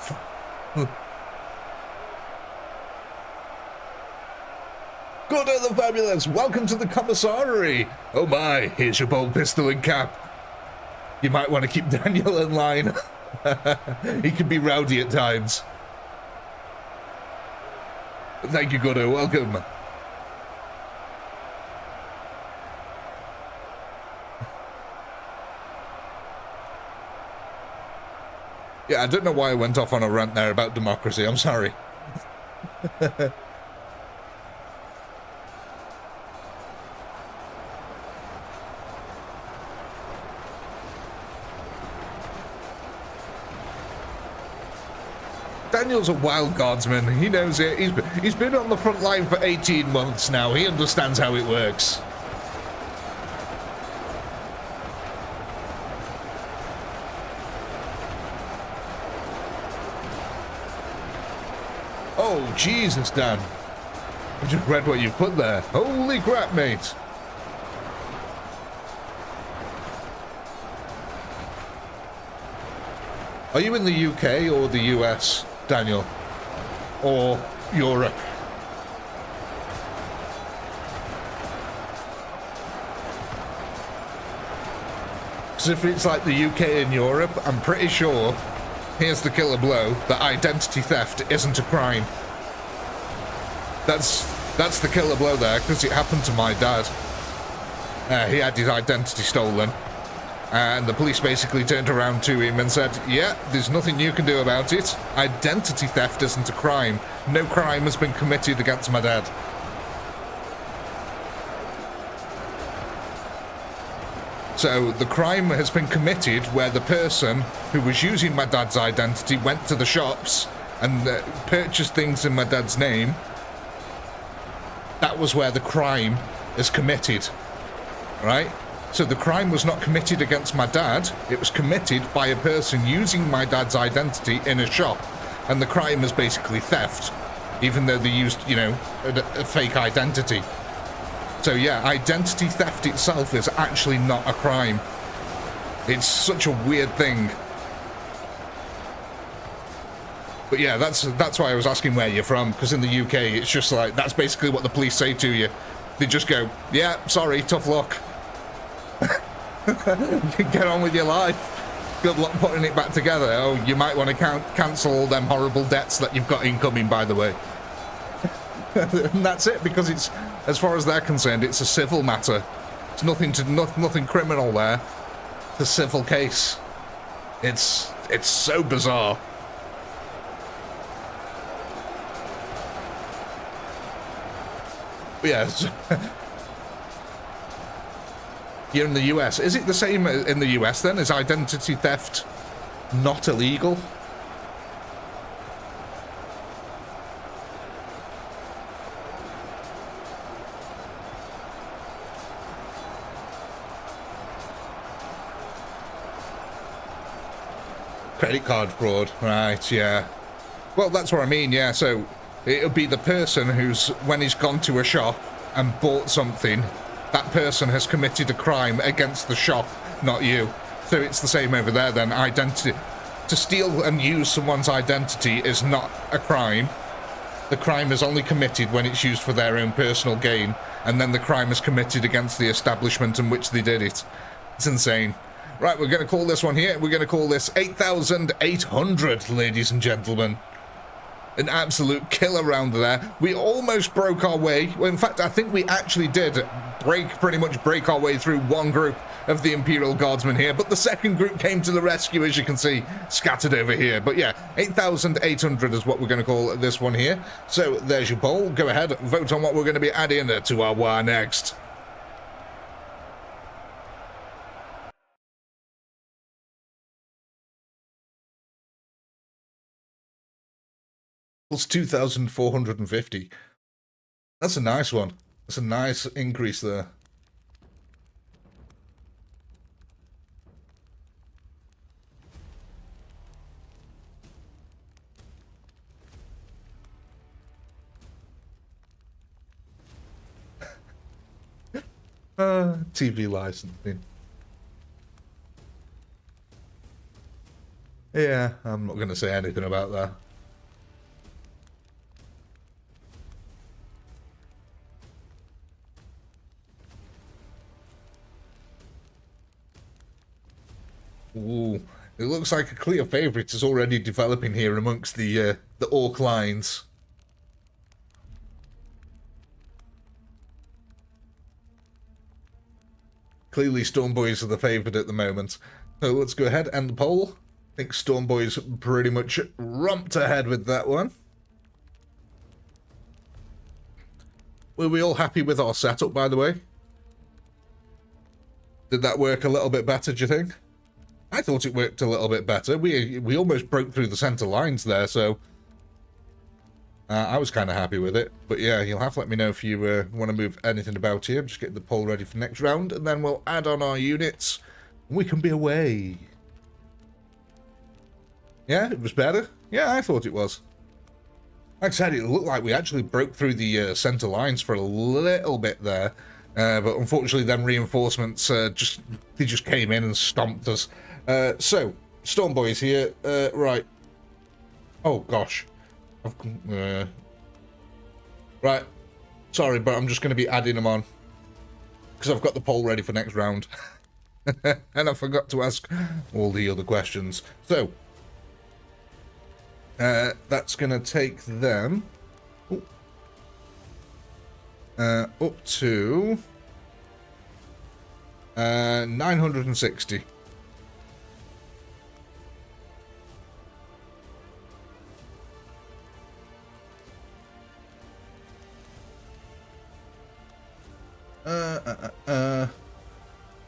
Good of the fabulous, welcome to the commissary. Oh my, here's your bold pistol and cap. You might want to keep Daniel in line. He can be rowdy at times. Thank you, Goddo, welcome. Yeah, I don't know why I went off on a rant there about democracy, I'm sorry. Daniel's a wild guardsman, he knows it, he's been on the front line for 18 months now, he understands how it works. Oh, Jesus, Dan. I just read what you put there. Holy crap, mate. Are you in the UK or the US, Daniel? Or Europe? Because if it's like the UK and Europe, I'm pretty sure, here's the killer blow, that identity theft isn't a crime. That's the killer blow there, because it happened to my dad. He had his identity stolen. And the police basically turned around to him and said, yeah, there's nothing you can do about it. Identity theft isn't a crime. No crime has been committed against my dad. So the crime has been committed where the person who was using my dad's identity went to the shops and purchased things in my dad's name. That was where the crime is committed, right? So the crime was not committed against my dad, it was committed by a person using my dad's identity in a shop. And the crime is basically theft, even though they used, you know, a fake identity. So yeah, identity theft itself is actually not a crime. It's such a weird thing. But yeah, that's why I was asking where you're from, because in the UK, it's just like, that's basically what the police say to you. They just go, yeah, sorry, tough luck. Get on with your life. Good luck putting it back together. Oh, you might want to cancel all them horrible debts that you've got incoming, by the way. And that's it, because it's, as far as they're concerned, it's a civil matter. It's nothing criminal there. It's a civil case. It's so bizarre. Yes. You're in the US. Is it the same in the US then? Is identity theft not illegal? Credit card fraud, right, yeah. Well, that's what I mean, yeah, so it'll be the person who's, when he's gone to a shop and bought something, that person has committed a crime against the shop, not you. So it's the same over there then, identity. To steal and use someone's identity is not a crime. The crime is only committed when it's used for their own personal gain, and then the crime is committed against the establishment in which they did it. It's insane. Right, we're going to call this one here, we're going to call this 8,800, ladies and gentlemen. An absolute killer round there. We almost broke our way. Well, in fact, I think we actually did pretty much break our way through one group of the Imperial Guardsmen here, but the second group came to the rescue, as you can see, scattered over here. But yeah, 8,800 is what we're going to call this one here. So there's your poll. Go ahead, vote on what we're going to be adding to our war next. Plus 2,450. That's a nice one. That's a nice increase there. TV licensing. Yeah, I'm not going to say anything about that. Ooh, it looks like a clear favourite is already developing here amongst the ORK lines. Clearly, Stormboys are the favourite at the moment. So let's go ahead and the poll. I think Stormboys pretty much romped ahead with that one. Were we all happy with our setup, by the way? Did that work a little bit better, do you think? I thought it worked a little bit better. We almost broke through the centre lines there, so I was kind of happy with it. But yeah, you'll have to let me know if you want to move anything about here. I'm just getting the poll ready for next round, and then we'll add on our units. We can be away. Yeah, it was better. Yeah, I thought it was. Like I said, it looked like we actually broke through the centre lines for a little bit there. But unfortunately, them reinforcements just came in and stomped us. So, Stormboys here. Right. Oh, gosh. Right. Sorry, but I'm just going to be adding them on. Because I've got the poll ready for next round. And I forgot to ask all the other questions. So, that's going to take them up to 960.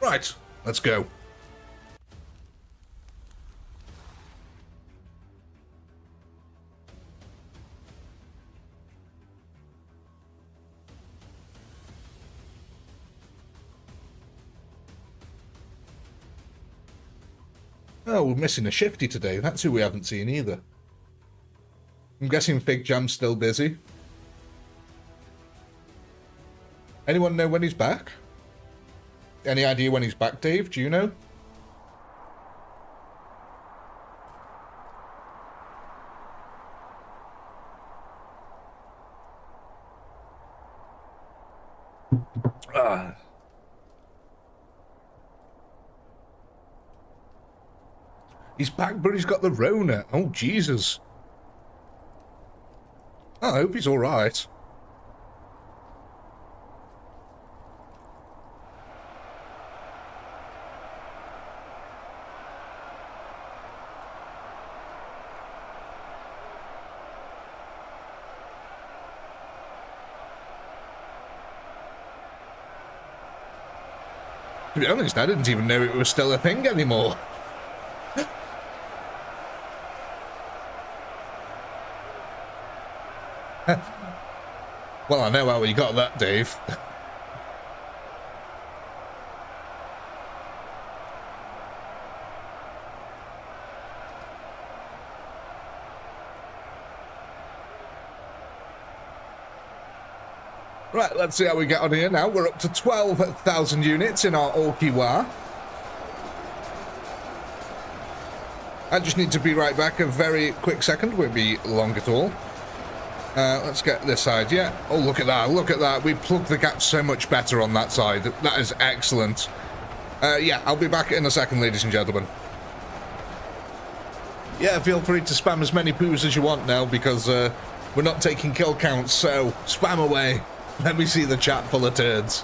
Right, let's go. Oh, we're missing a shifty today. That's who we haven't seen either. I'm guessing Fig Jam's still busy. Anyone know when he's back? Any idea when he's back, Dave? Do you know? He's back, but he's got the Rona. Oh, Jesus. Oh, I hope he's all right. To be honest, I didn't even know it was still a thing anymore. Well, I know how you got that, Dave. Right, let's see how we get on here now. We're up to 12,000 units in our ORK war. I just need to be right back a very quick second. Won't be long at all. Let's get this side, yeah. Oh, look at that, look at that. We plugged the gap so much better on that side. That is excellent. Yeah, I'll be back in a second, ladies and gentlemen. Yeah, feel free to spam as many poos as you want now, because we're not taking kill counts, so spam away. Let me see the chat full of turds.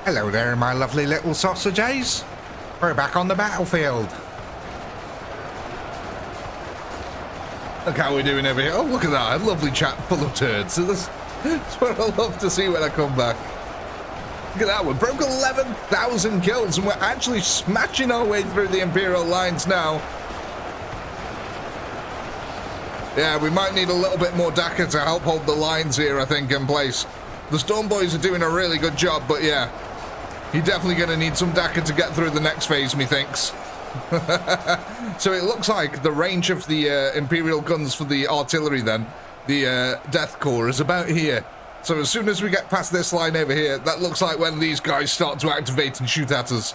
Hello there, my lovely little sausages. We're back on the battlefield. Look how we're doing over here. Oh, look at that. A lovely chat full of turds. So that's what I love to see when I come back. Look at that. We broke 11,000 kills, and we're actually smashing our way through the Imperial lines now. Yeah, we might need a little bit more DACA to help hold the lines here, I think, in place. The Storm Boys are doing a really good job, but yeah. You're definitely going to need some DACA to get through the next phase, methinks. So it looks like the range of the Imperial guns for the artillery then, the Death Corps, is about here. So as soon as we get past this line over here, that looks like when these guys start to activate and shoot at us.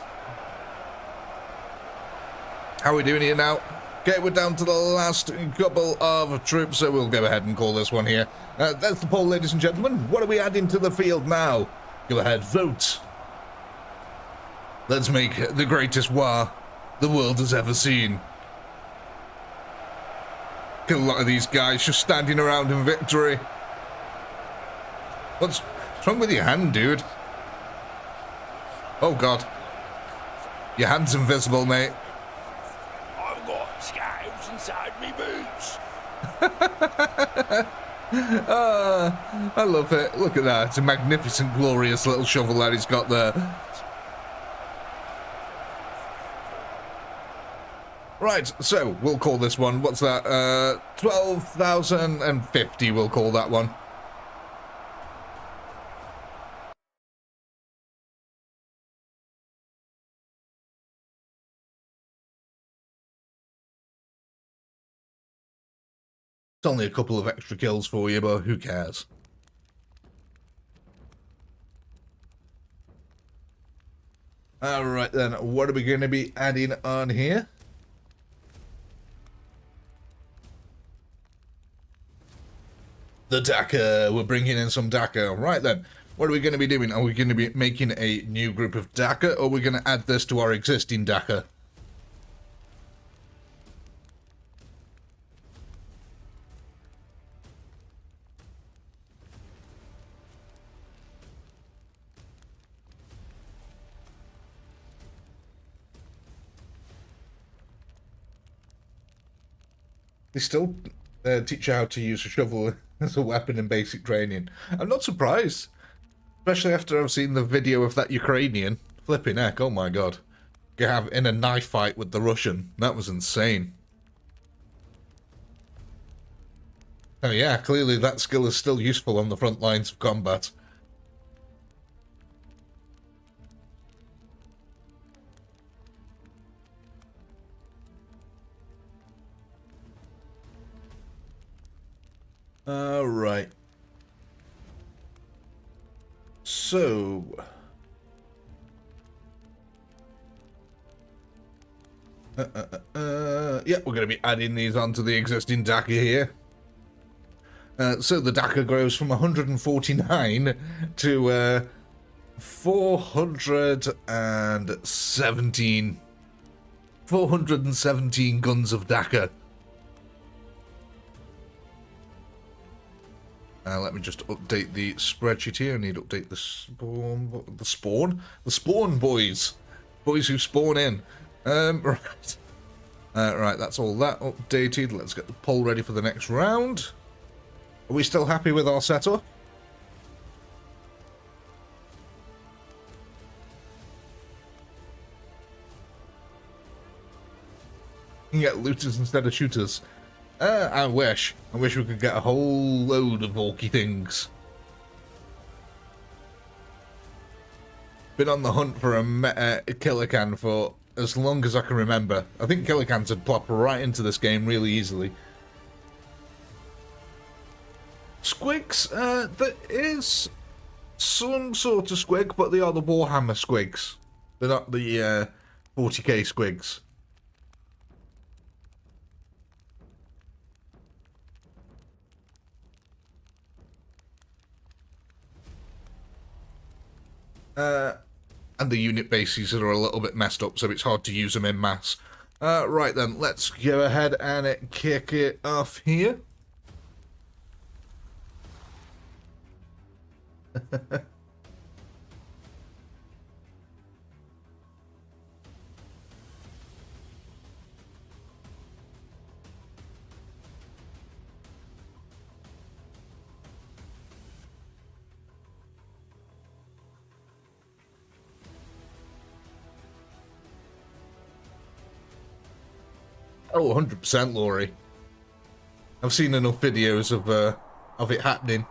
How are we doing here now? Okay, we're down to the last couple of troops, so we'll go ahead and call this one here. That's the poll, ladies and gentlemen. What are we adding to the field now? Go ahead, vote. Let's make the greatest war the world has ever seen. Get a lot of these guys just standing around in victory. What's wrong with your hand, dude? Oh, God. Your hand's invisible, mate. I've got scales inside me boots. I love it. Look at that. It's a magnificent, glorious little shovel that he's got there. Right, so we'll call this one, what's that, 12,050 we'll call that one. It's only a couple of extra kills for you, but who cares? Alright then, what are we going to be adding on here? The DACA. We're bringing in some DACA. Right then, what are we going to be doing? Are we going to be making a new group of DACA, or are we going to add this to our existing DACA? They still teach you how to use a shovel as a weapon in basic training. I'm not surprised. Especially after I've seen the video of that Ukrainian. Flipping heck, oh my god. You have in a knife fight with the Russian. That was insane. Oh yeah, clearly that skill is still useful on the front lines of combat. Right. So... yeah, we're going to be adding these onto the existing DACA here. So the DACA grows from 149 to 417. 417 guns of DACA. Let me just update the spreadsheet here. I need to update the spawn boys. Boys who spawn in. Right. Right, that's all that updated. Let's get the poll ready for the next round. Are we still happy with our setup? You can get looters instead of shooters. I wish. I wish we could get a whole load of orky things. Been on the hunt for a killer can for as long as I can remember. I think killer cans would plop right into this game really easily. Squigs, there is some sort of squig, but they are the Warhammer squigs. They're not the 40k squigs. And the unit bases are a little bit messed up, so it's hard to use them in mass. Right then, let's go ahead and kick it off here. Oh, 100%, Laurie. I've seen enough videos of it happening.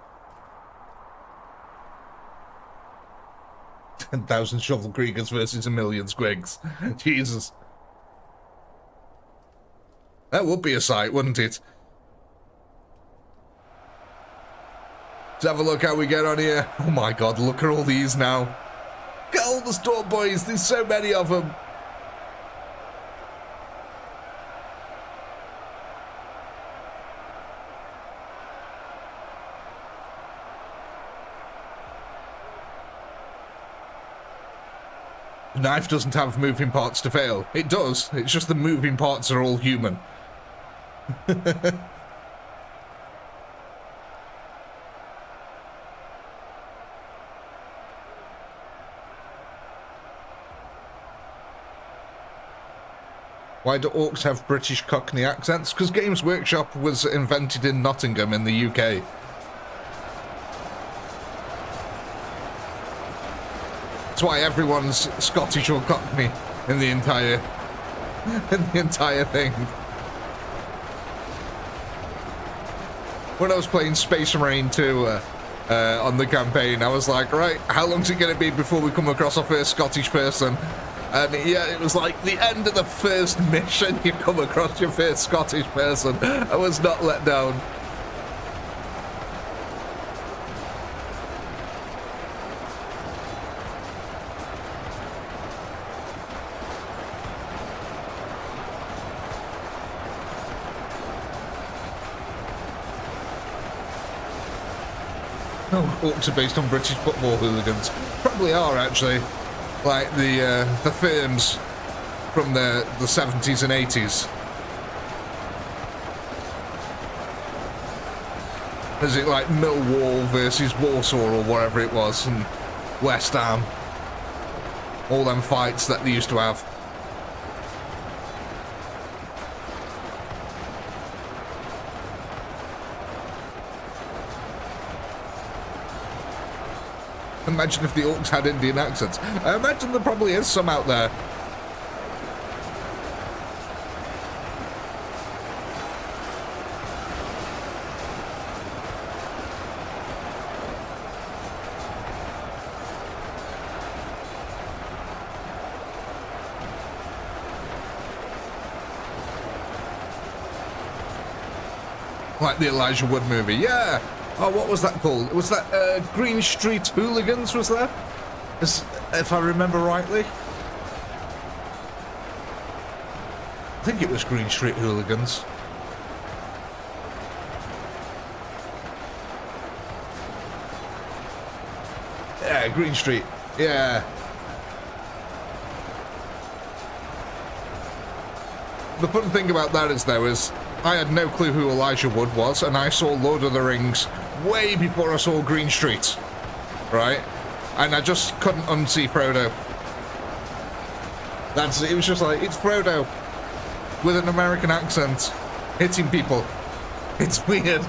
10,000 shovel kriegers versus 1,000,000 squigs. Jesus. That would be a sight, wouldn't it? Let's have a look how we get on here. Oh my god, look at all these now. Get all the store boys, there's so many of them. The knife doesn't have moving parts to fail. It does, it's just the moving parts are all human. Why do orcs have British Cockney accents? Because Games Workshop was invented in Nottingham in the UK. That's why everyone's Scottish or Cockney in the entire thing. When I was playing Space Marine 2 on the campaign, I was like, right, how long's it going to be before we come across our first Scottish person? And yeah, it was like the end of the first mission, you come across your first Scottish person. I was not let down. Oh, orcs are based on British football hooligans. Probably are, actually. Like the firms from the 70s and 80s. Is it like Millwall versus Warsaw or whatever it was, and West Ham? All them fights that they used to have. Imagine if the orcs had Indian accents. I imagine there probably is some out there. Like the Elijah Wood movie, yeah! Oh, what was that called? Was that Green Street Hooligans, was there? If I remember rightly. I think it was Green Street Hooligans. Yeah, Green Street. Yeah. The fun thing about that is, though, is I had no clue who Elijah Wood was, and I saw Lord of the Rings way before I saw Green Street, right? And I just couldn't unsee Frodo. It was just like, it's Frodo with an American accent hitting people. It's weird.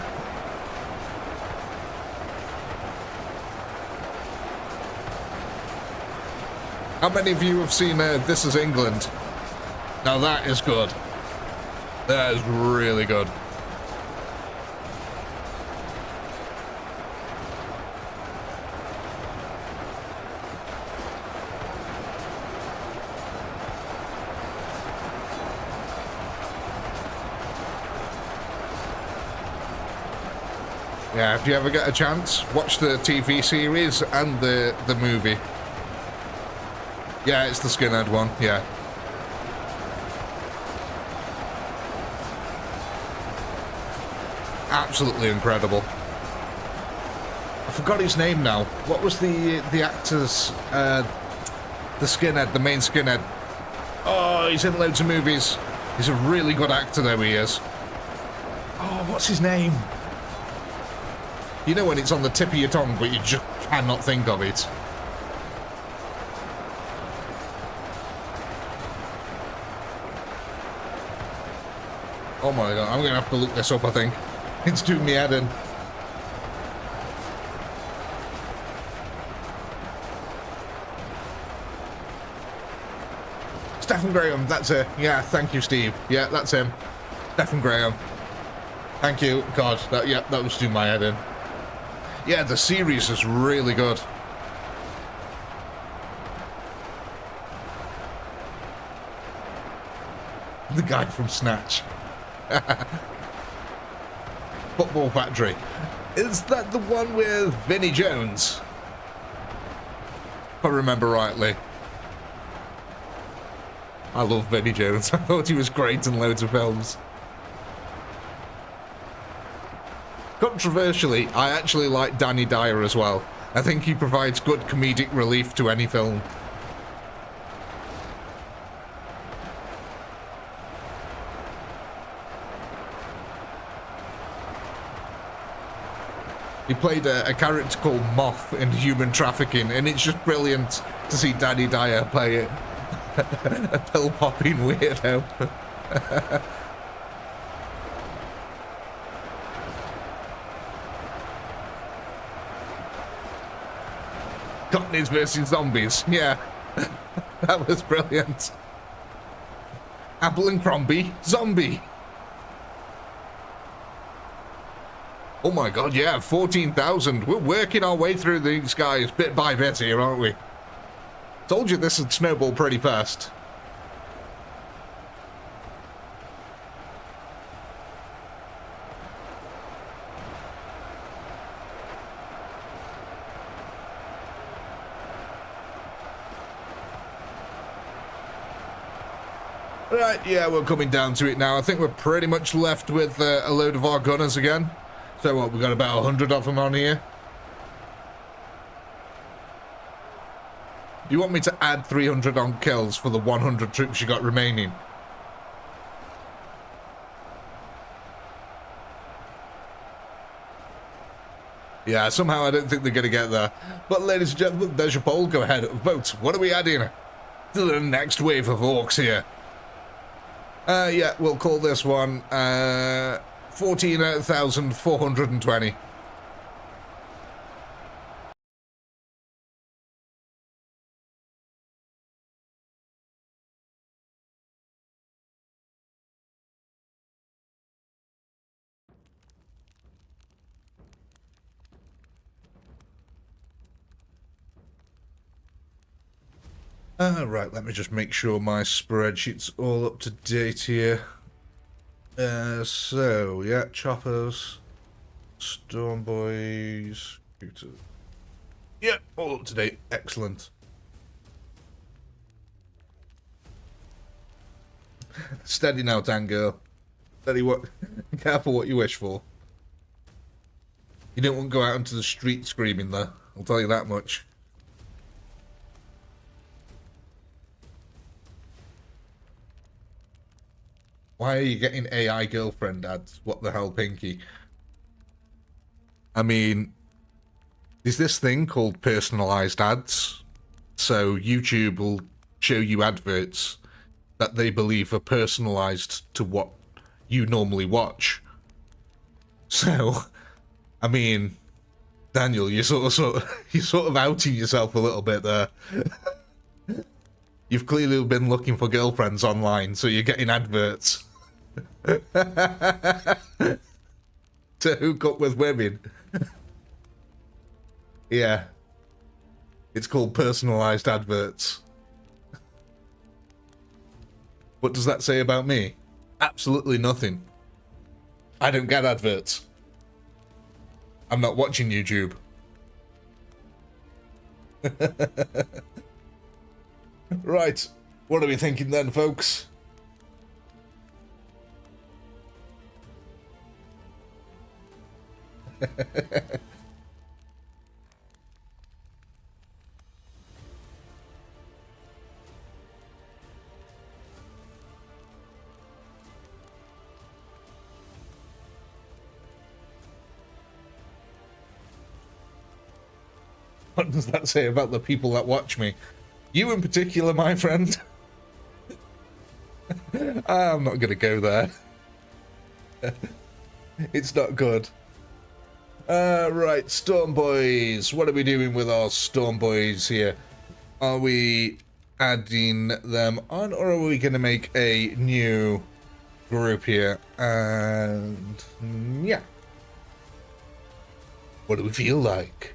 How many of you have seen This Is England? Now that is good. That is really good. Yeah, if you ever get a chance, watch the TV series and the movie. Yeah, it's the skinhead one, yeah. Absolutely incredible. I forgot his name now. What was the actor's, the skinhead, the main skinhead? Oh, he's in loads of movies. He's a really good actor, though he is. Oh, what's his name? You know when it's on the tip of your tongue, but you just cannot think of it. Oh my god, I'm going to have to look this up, I think. It's doing me head in. Stephen Graham, that's it. Yeah, thank you, Steve. Yeah, that's him. Stephen Graham. Thank you. God, that was doing my head in. Yeah, the series is really good. The guy from Snatch. Football Factory. Is that the one with Vinnie Jones? If I remember rightly. I love Vinnie Jones. I thought he was great in loads of films. Controversially, I actually like Danny Dyer as well. I think he provides good comedic relief to any film. He played a character called Moth in Human Trafficking, and it's just brilliant to see Danny Dyer play it. A pill-popping weirdo. Cockneys versus zombies, yeah. That was brilliant. Apple and Crombie, zombie. Oh my god, yeah, 14,000. We're working our way through these guys bit by bit here, aren't we? Told you this would snowball pretty fast. Right, yeah, we're coming down to it now. I think we're pretty much left with a load of our gunners again. So what, we've got about 100 of them on here. You want me to add 300 on kills for the 100 troops you got remaining? Yeah, somehow I don't think they're going to get there. But ladies and gentlemen, there's your poll. Go ahead, vote. What are we adding to the next wave of orcs here? Yeah, we'll call this one 14,420. Right, let me just make sure my spreadsheet's all up to date here. So, yeah, choppers, storm boys, yeah, all up to date. Excellent. Steady now, Tango. Steady what? Careful what you wish for. You don't want to go out into the street screaming there, I'll tell you that much. Why are you getting AI girlfriend ads? What the hell, Pinky? I mean, there's this thing called personalized ads. So YouTube will show you adverts that they believe are personalized to what you normally watch. So, I mean, Daniel, you're sort of outing yourself a little bit there. You've clearly been looking for girlfriends online, so you're getting adverts. To hook up with women. Yeah. It's called personalized adverts. What does that say about me? Absolutely nothing. I don't get adverts. I'm not watching YouTube. Right. What are we thinking then, folks? What does that say about the people that watch me? You in particular, my friend. I'm not gonna go there. It's not good. Right, Storm Boys. What are we doing with our Storm Boys here? Are we adding them on, or are we going to make a new group here? And yeah, what do we feel like?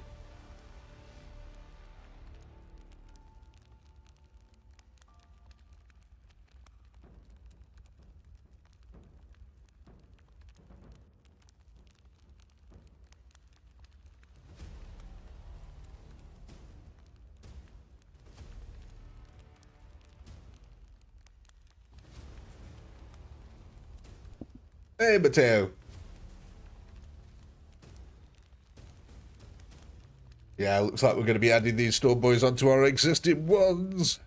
Hey, Mateo. Yeah, looks like we're going to be adding these store boys onto our existing ones.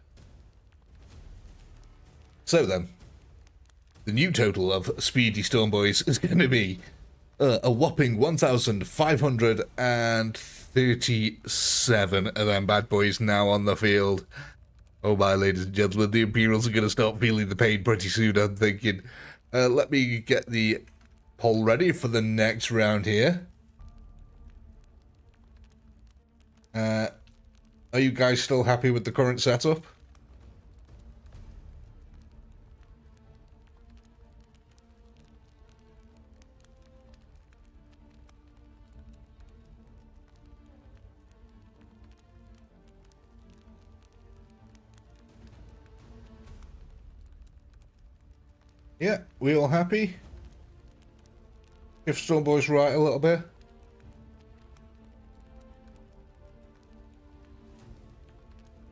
So then, the new total of Speedy Storm Boys is going to be a whopping 1,537 of them bad boys now on the field. Oh my, ladies and gentlemen, the Imperials are going to start feeling the pain pretty soon, I'm thinking. Let me get the poll ready for the next round here. Are you guys still happy with the current setup? Yeah, we all happy? If Stormboy's right a little bit.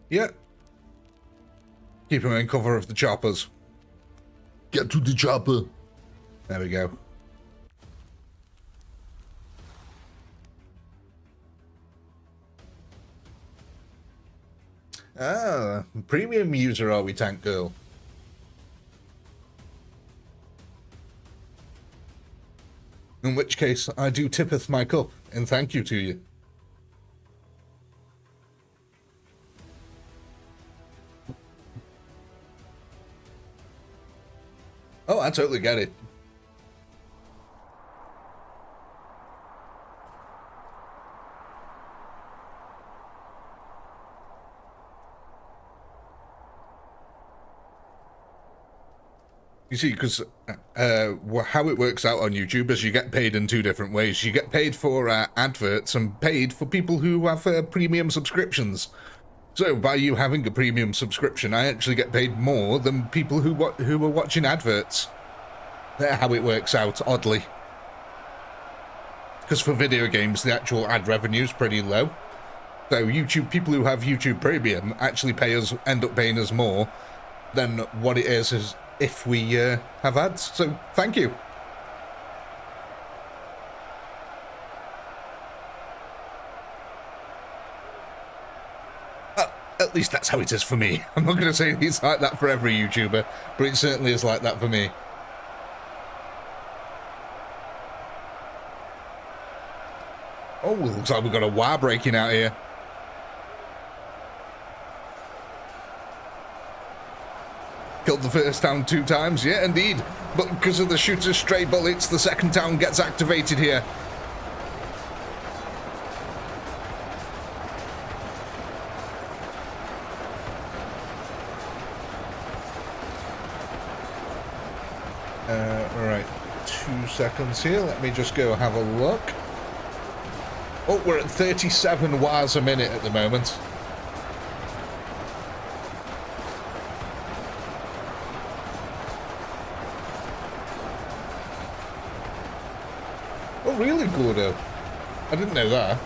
Yeah. Keep him in cover of the choppers. Get to the chopper. There we go. Ah, premium user are we, Tank Girl? In which case, I do tippeth my cup, and thank you to you. Oh, I totally get it. You see, because how it works out on YouTube is you get paid in two different ways. You get paid for adverts and paid for people who have premium subscriptions. So by you having a premium subscription, I actually get paid more than people who are watching adverts. That's how it works out, oddly. Because for video games, the actual ad revenue is pretty low. So YouTube people who have YouTube Premium actually end up paying us more than what it is if we have ads. So thank you. At least that's how it is for me. I'm not going to say it's like that for every YouTuber, but it certainly is like that for me. Oh, looks like we've got a war breaking out here. Killed the first town 2 times, yeah, indeed. But because of the shooter's stray bullets, the second town gets activated here. Right, 2 seconds here. Let me just go have a look. Oh, we're at 37 wars a minute at the moment. Oh, really, Gordo? I didn't know that.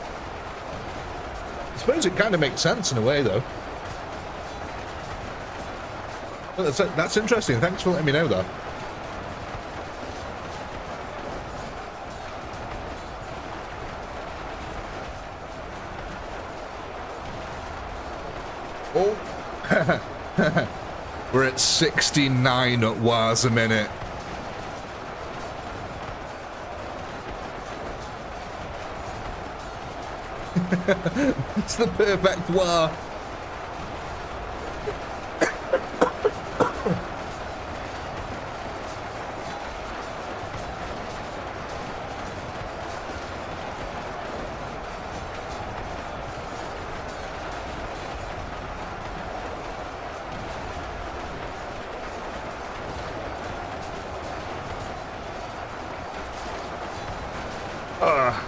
I suppose it kind of makes sense in a way, though. Well, that's interesting. Thanks for letting me know that. Oh, we're at 69 wars a minute. It's the perfect war.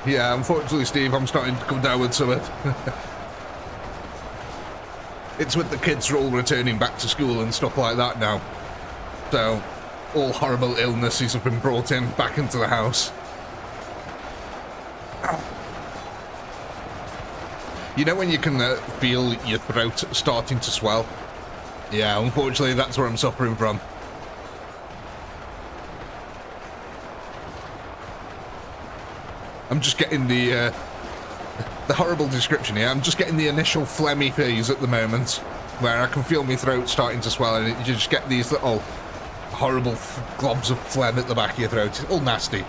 Yeah, unfortunately, Steve, I'm starting to come down with some of it. It's with the kids all returning back to school and stuff like that now. So, all horrible illnesses have been brought in back into the house. You know when you can feel your throat starting to swell? Yeah, unfortunately, that's where I'm suffering from. I'm just getting the horrible description here. I'm just getting the initial phlegmy phase at the moment, where I can feel my throat starting to swell, and you just get these little horrible globs of phlegm at the back of your throat. It's all nasty.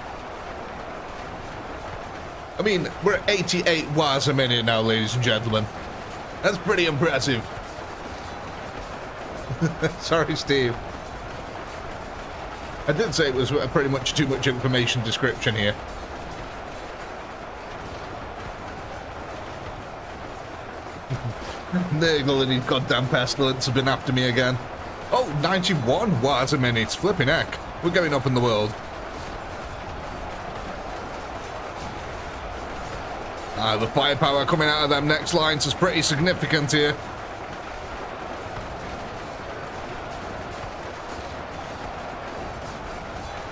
I mean, we're at 88 watts a minute now, ladies and gentlemen. That's pretty impressive. Sorry, Steve. I did say it was pretty much too much information description here. The bloody goddamn pestilence have been after me again. Oh, 91 watts a minute. Flipping heck. We're going up in the world. The firepower coming out of them next lines is pretty significant here.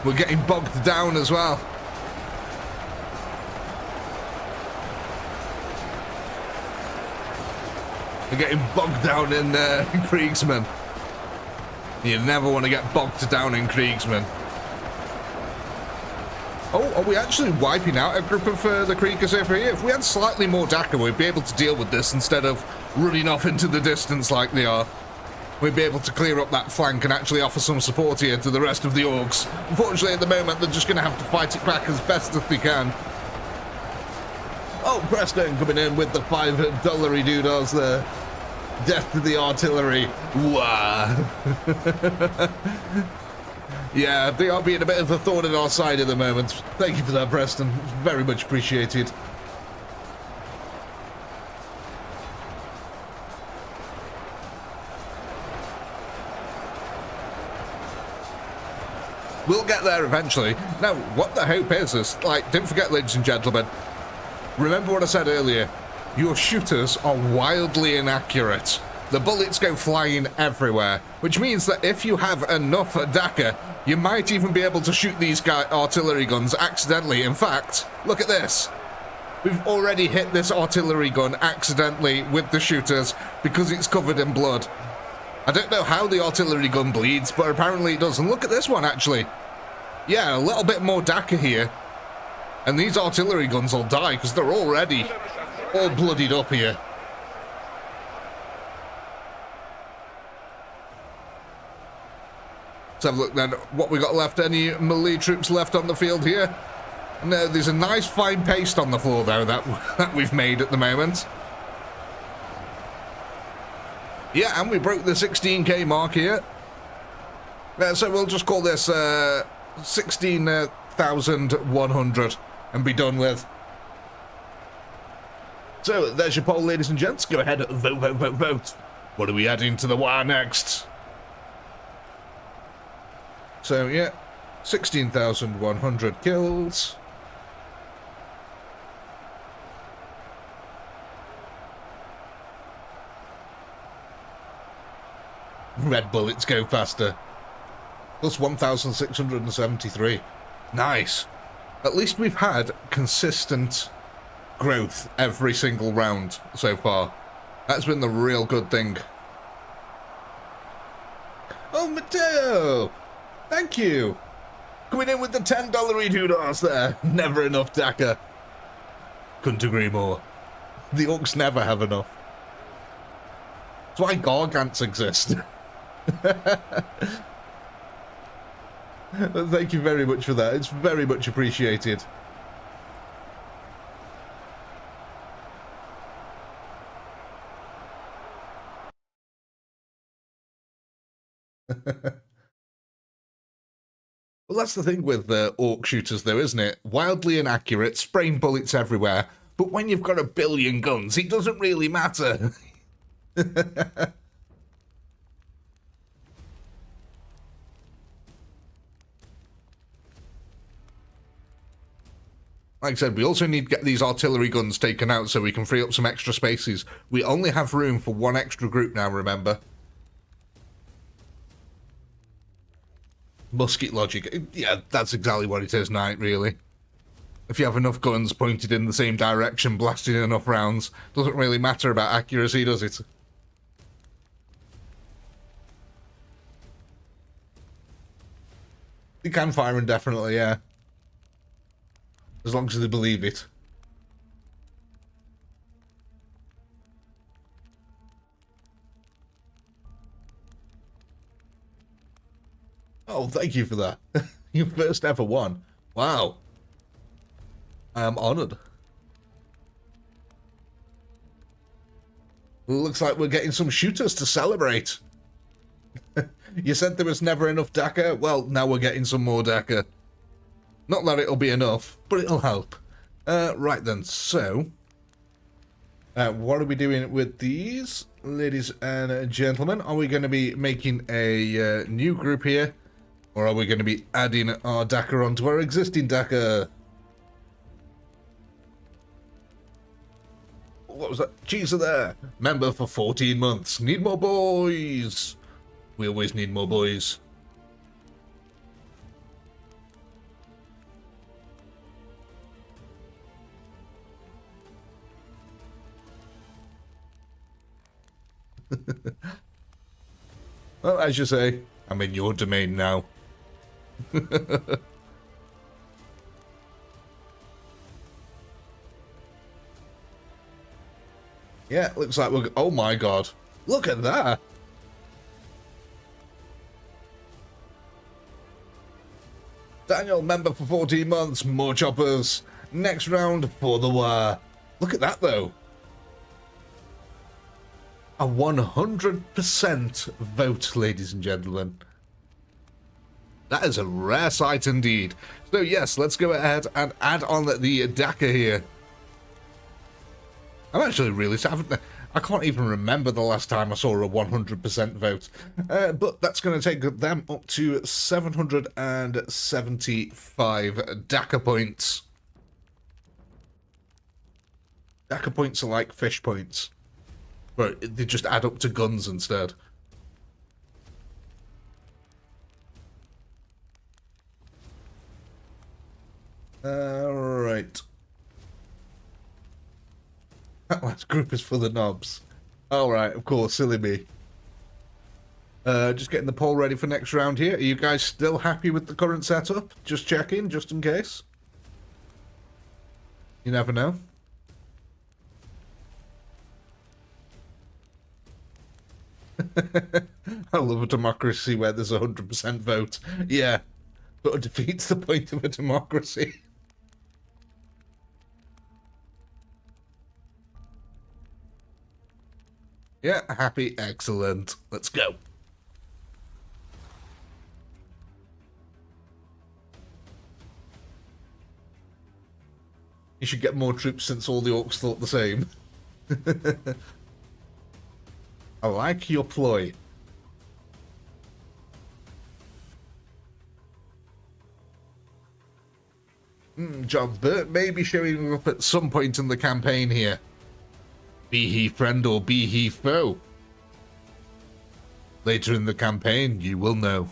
We're getting bogged down as well. We're getting bogged down in Kriegsmen. You never want to get bogged down in Kriegsmen. Oh, are we actually wiping out a group of the Kriegers over here? If we had slightly more Dakar, we'd be able to deal with this instead of running off into the distance like they are. We'd be able to clear up that flank and actually offer some support here to the rest of the orcs. Unfortunately, at the moment, they're just going to have to fight it back as best as they can. Oh, Preston coming in with the $5 doodles there. Death to the artillery. Wah. Yeah, they are being a bit of a thorn in our side at the moment. Thank you for that, Preston. Very much appreciated. We'll get there eventually. Now, what the hope is, like, don't forget, ladies and gentlemen, remember what I said earlier. Your shooters are wildly inaccurate. The bullets go flying everywhere, which means that if you have enough Dakar, you might even be able to shoot these artillery guns accidentally. In fact, look at this. We've already hit this artillery gun accidentally with the shooters because it's covered in blood. I don't know how the artillery gun bleeds, but apparently it does. And look at this one, actually. Yeah, a little bit more Dakar here. And these artillery guns will die because they're already all bloodied up here. Let's have a look then what we got left. Any melee troops left on the field here? No, there's a nice fine paste on the floor though that we've made at the moment. Yeah, and we broke the 16k mark here. So we'll just call this 16,100 and be done with. So there's your poll, ladies and gents. Go ahead, vote, vote, vote, vote. What are we adding to the war next? So yeah, 16,100 kills. Red bullets go faster. Plus 1,673. Nice. At least we've had consistent growth every single round so far. That's been the real good thing. Oh, Mateo! Thank you! Coming in with the $10 doodles there. Never enough Dakar. Couldn't agree more. The orcs never have enough. That's why Gargants exist. Thank you very much for that. It's very much appreciated. Well, that's the thing with orc shooters, though, isn't it? Wildly inaccurate, spraying bullets everywhere. But when you've got 1 billion guns, it doesn't really matter. Like I said, we also need to get these artillery guns taken out so we can free up some extra spaces. We only have room for one extra group now, remember? Musket logic. Yeah, that's exactly what it is, Knight, really. If you have enough guns pointed in the same direction, blasting enough rounds, doesn't really matter about accuracy, does it? They can fire indefinitely, yeah. As long as they believe it. Oh, thank you for that. Your first ever one. Wow. I am honoured. Looks like we're getting some shooters to celebrate. You said there was never enough Dakar? Well, now we're getting some more Dakar. Not that it'll be enough, but it'll help. Right then, so... what are we doing with these, ladies and gentlemen? Are we going to be making a new group here? Or are we going to be adding our Dakar onto our existing Dakar? What was that? Cheese there. Member for 14 months. Need more boys. We always need more boys. Well, as you say, I'm in your domain now. Yeah, looks like we're... Oh my god. Look at that. Daniel, member for 14 months. More choppers. Next round for the war. Look at that, though. A 100% vote, ladies and gentlemen. That is a rare sight indeed. So yes, let's go ahead and add on the Dakar here. I'm actually really sad. I can't even remember the last time I saw a 100% vote. But that's going to take them up to 775 Dakar points. Dakar points are like fish points. But they just add up to guns instead. Right. That last group is for the knobs. Alright, of course, silly me. Just getting the poll ready for next round here. Are you guys still happy with the current setup? Just checking, just in case. You never know. I love a democracy where there's a 100% vote. Yeah, but it defeats the point of a democracy. Yeah, happy, excellent. Let's go. You should get more troops since all the orcs thought the same. I like your ploy. John Burt may be showing up at some point in the campaign here. Be he friend or be he foe. Later in the campaign, you will know.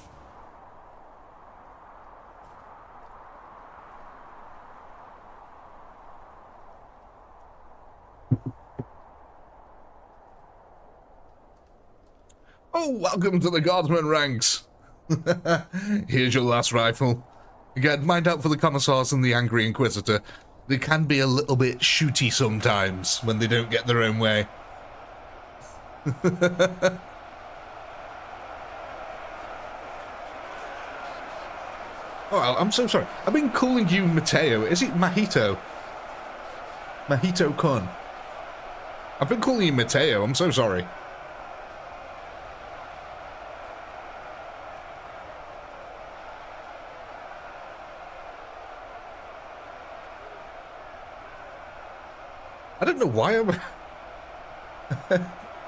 Oh, welcome to the Guardsman ranks. Here's your last rifle. Again, mind out for the Commissars and the Angry Inquisitor. They can be a little bit shooty sometimes when they don't get their own way. Oh, I'm so sorry. I've been calling you Mateo. Is it Mahito? Mahito-kun. I've been calling you Mateo. I'm so sorry. I don't know why I'm...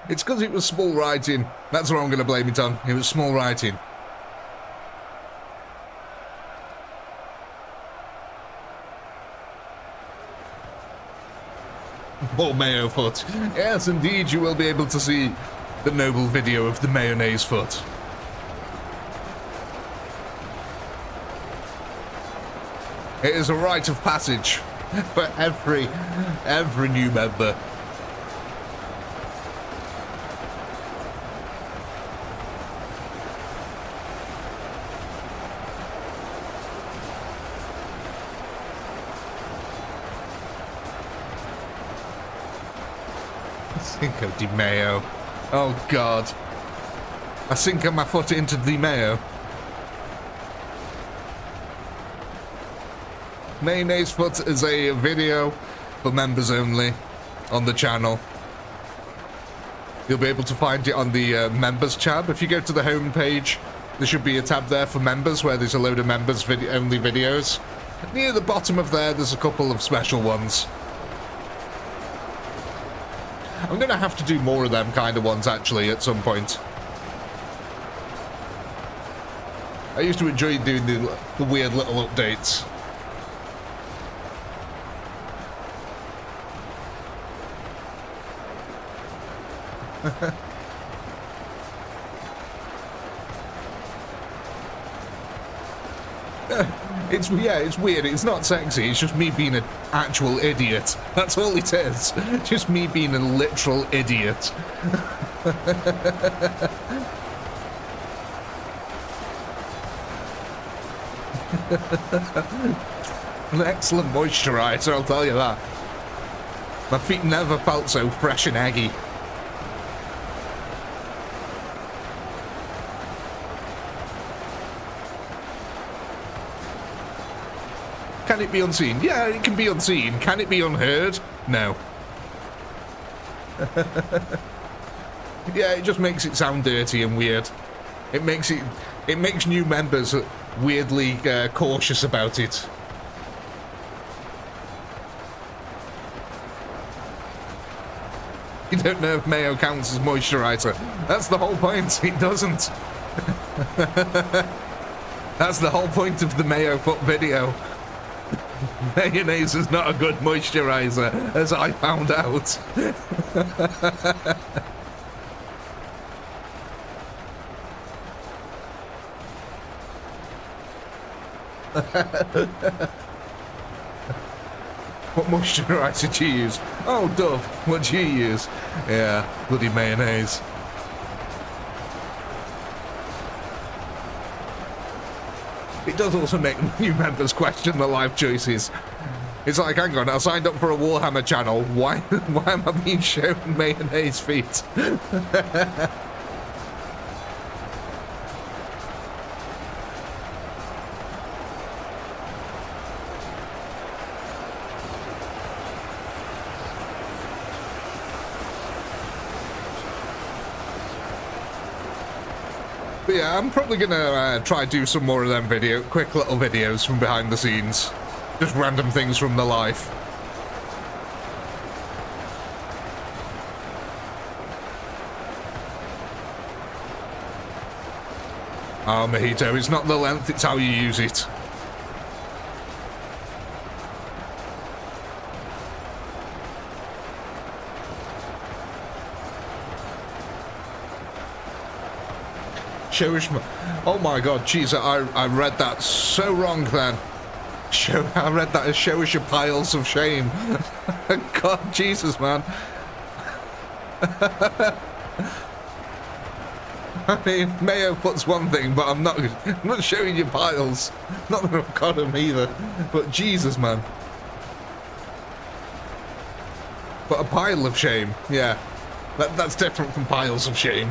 It's because it was small writing. That's what I'm going to blame it on. It was small writing. More mayo foot. Yes, indeed, you will be able to see the noble video of the mayonnaise foot. It is a rite of passage for every new member. Cinco de Mayo. Oh God. I sink my foot into the mayo. Mayonnaise Foot is a video for members only on the channel. You'll be able to find it on the members tab. If you go to the home page, there should be a tab there for members where there's a load of members only videos. Near the bottom of there's a couple of special ones. I'm going to have to do more of them kind of ones actually at some point. I used to enjoy doing the weird little updates. It's weird. It's not sexy. It's just me being an actual idiot. That's all it is. Just me being a literal idiot. An excellent moisturizer, I'll tell you that. My feet never felt so fresh and eggy. Can it be unseen? Yeah, it can be unseen. Can it be unheard? No. Yeah, it just makes it sound dirty and weird. It makes new members weirdly cautious about it. You don't know if mayo counts as moisturizer. That's the whole point. It doesn't. That's the whole point of the mayo foot video. Mayonnaise is not a good moisturizer, as I found out. What moisturizer do you use? Oh, Dove. What do you use? Yeah, bloody mayonnaise. It does also make new members question their life choices. It's like, hang on, I signed up for a Warhammer channel. Why am I being shown mayonnaise feet? But yeah, I'm probably gonna try do some more of them quick little videos from behind the scenes. Just random things from the life. Oh, Mojito, it's not the length, it's how you use it. Oh my god, jeez, I read that so wrong then. I read that as show us your piles of shame. God, Jesus, man. I mean, mayo puts one thing, but I'm not showing you piles. Not that I've got them either, but Jesus, man. But a pile of shame, yeah. That's different from piles of shame.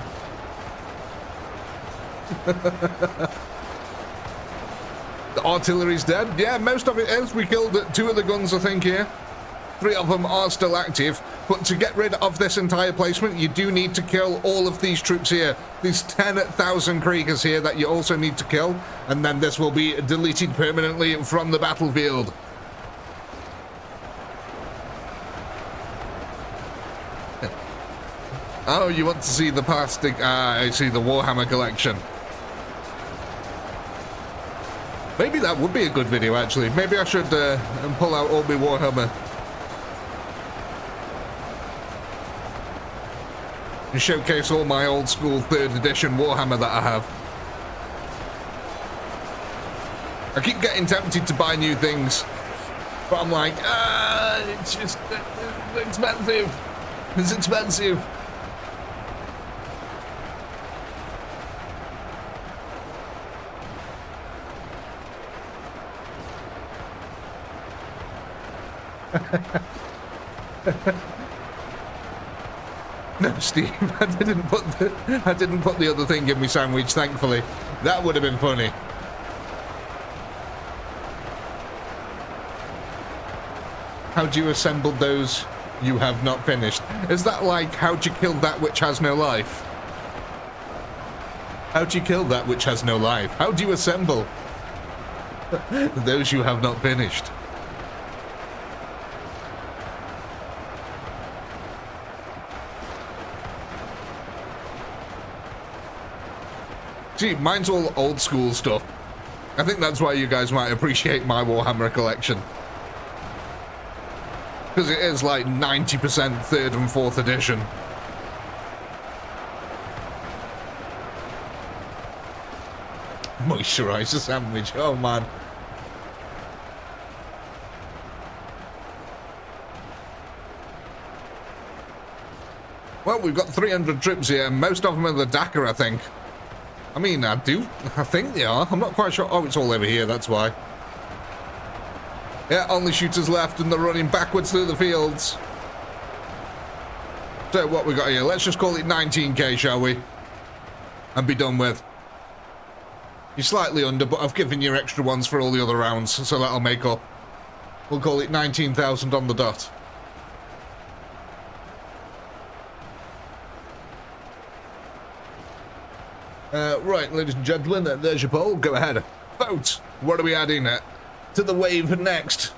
The artillery's dead. Yeah, most of it is. We killed 2 of the guns, I think, here. 3 of them are still active. But to get rid of this entire placement, you do need to kill all of these troops here. These 10,000 Kriegers here that you also need to kill. And then this will be deleted permanently from the battlefield. Oh, you want to see the plastic? I see the Warhammer collection. Maybe that would be a good video, actually. Maybe I should pull out all my Warhammer. and showcase all my old school 3rd edition Warhammer that I have. I keep getting tempted to buy new things, but I'm like, it's just it's expensive. It's expensive. No, Steve, I didn't put the other thing in my sandwich, thankfully. That would have been funny. How do you assemble those you have not finished? Is that like, how do you kill that which has no life? How do you kill that which has no life? How do you assemble those you have not finished? See, mine's all old school stuff. I think that's why you guys might appreciate my Warhammer collection. Because it is like 90% 3rd and 4th edition. Moisturizer sandwich, oh man. Well, we've got 300 trips here, and most of them are the Dakar, I think. I mean, I think they are. I'm not quite sure. Oh, it's all over here, that's why. Yeah, only shooters left, and they're running backwards through the fields. So, what we got here? Let's just call it 19k, shall we? And be done with. You're slightly under, but I've given you extra ones for all the other rounds, so that'll make up. We'll call it 19,000 on the dot. Right, ladies and gentlemen, there's your poll. Go ahead. Vote. What are we adding to the wave next?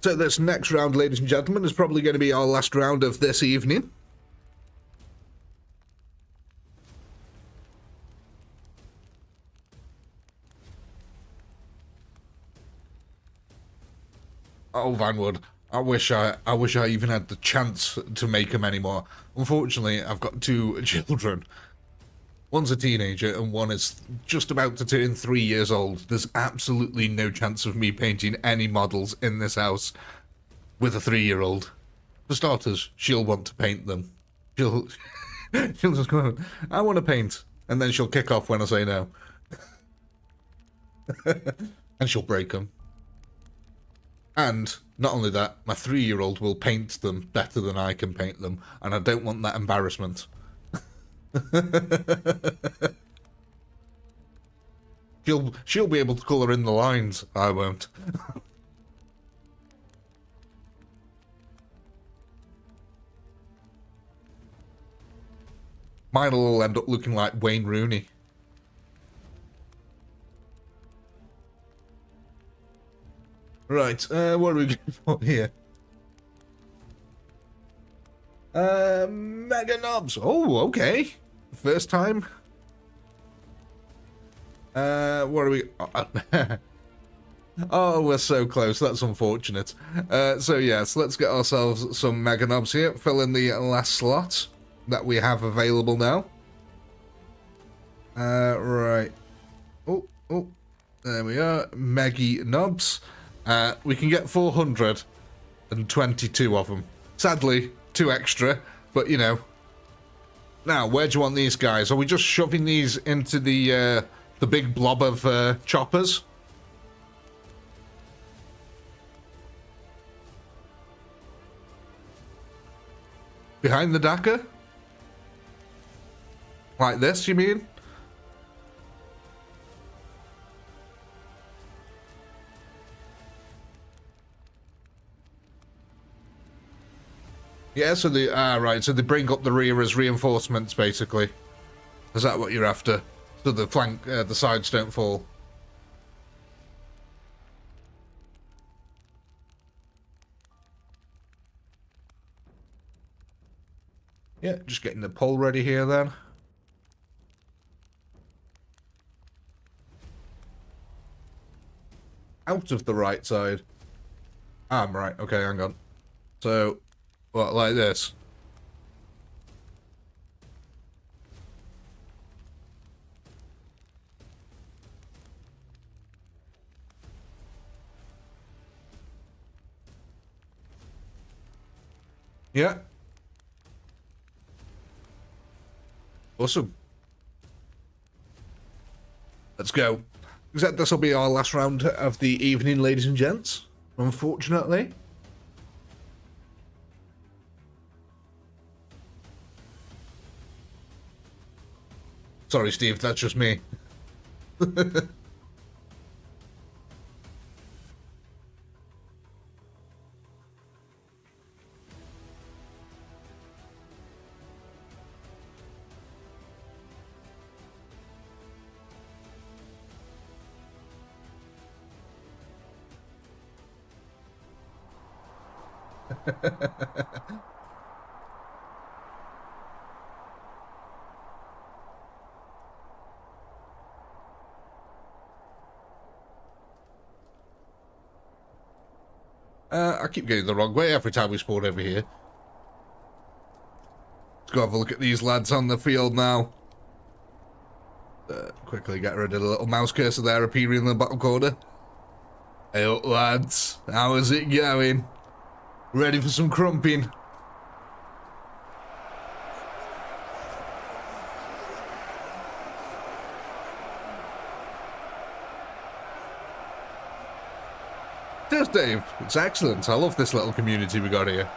So this next round, ladies and gentlemen, is probably going to be our last round of this evening. Oh, Vanwood, I wish I even had the chance to make them anymore. Unfortunately, I've got 2 children. One's a teenager and one is just about to turn 3 years old. There's absolutely no chance of me painting any models in this house with a 3-year-old. For starters, she'll want to paint them. She'll just go, I want to paint. And then she'll kick off when I say no. And she'll break them. And not only that, my 3-year-old will paint them better than I can paint them. And I don't want that embarrassment. She'll be able to colour in the lines. I won't. Mine will all end up looking like Wayne Rooney. Right, what are we going for here? Mega knobs. Oh, okay. First time. What are we? Oh, we're so close. That's unfortunate. So yes, let's get ourselves some mega knobs here. Fill in the last slot that we have available now. Right. Oh, there we are. Meggy knobs. We can get 422 of them. Sadly, 2 extra, but you know. Now, where do you want these guys? Are we just shoving these into the big blob of choppers? Behind the Dakar? Like this, you mean? Yeah, so right, so they bring up the rear as reinforcements, basically. Is that what you're after? So the flank, the sides don't fall. Yeah, just getting the pole ready here then. Out of the right side. Ah, I'm right. Okay, hang on. So, what, like this? Yeah. Awesome. Let's go. Except this will be our last round of the evening, ladies and gents. Unfortunately. Sorry, Steve, that's just me. I keep going the wrong way every time we spawn over here. Let's go have a look at these lads on the field now. Quickly get rid of the little mouse cursor there appearing in the bottom corner. Hey up, lads. How is it going? Ready for some Krumpin? Cheers, Dave. It's excellent. I love this little community we got here.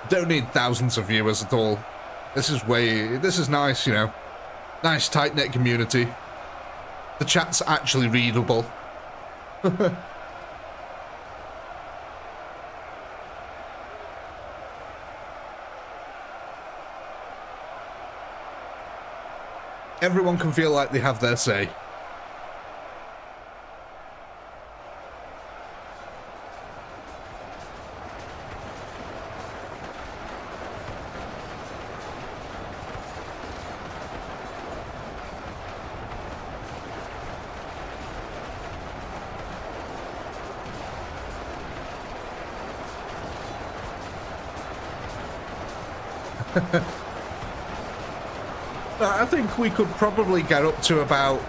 Don't need thousands of viewers at all. This is nice, you know. Nice tight-knit community. The chat's actually readable. Everyone can feel like they have their say. I think we could probably get up to about,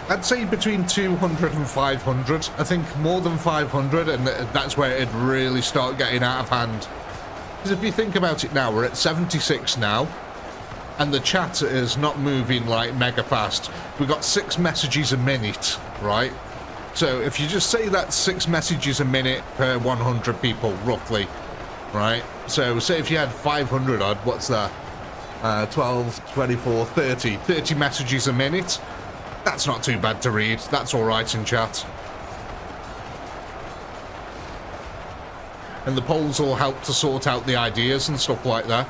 I'd say between 200 and 500. I think more than 500, and that's where it'd really start getting out of hand. Because if you think about it now, we're at 76 now, and the chat is not moving like mega fast. We've got 6 messages a minute, right? So if you just say that's 6 messages a minute per 100 people, roughly, right? So say if you had 500 odd, what's that? 12, 24, 30 messages a minute. That's not too bad to read. That's alright in chat. And the polls will help to sort out the ideas and stuff like that.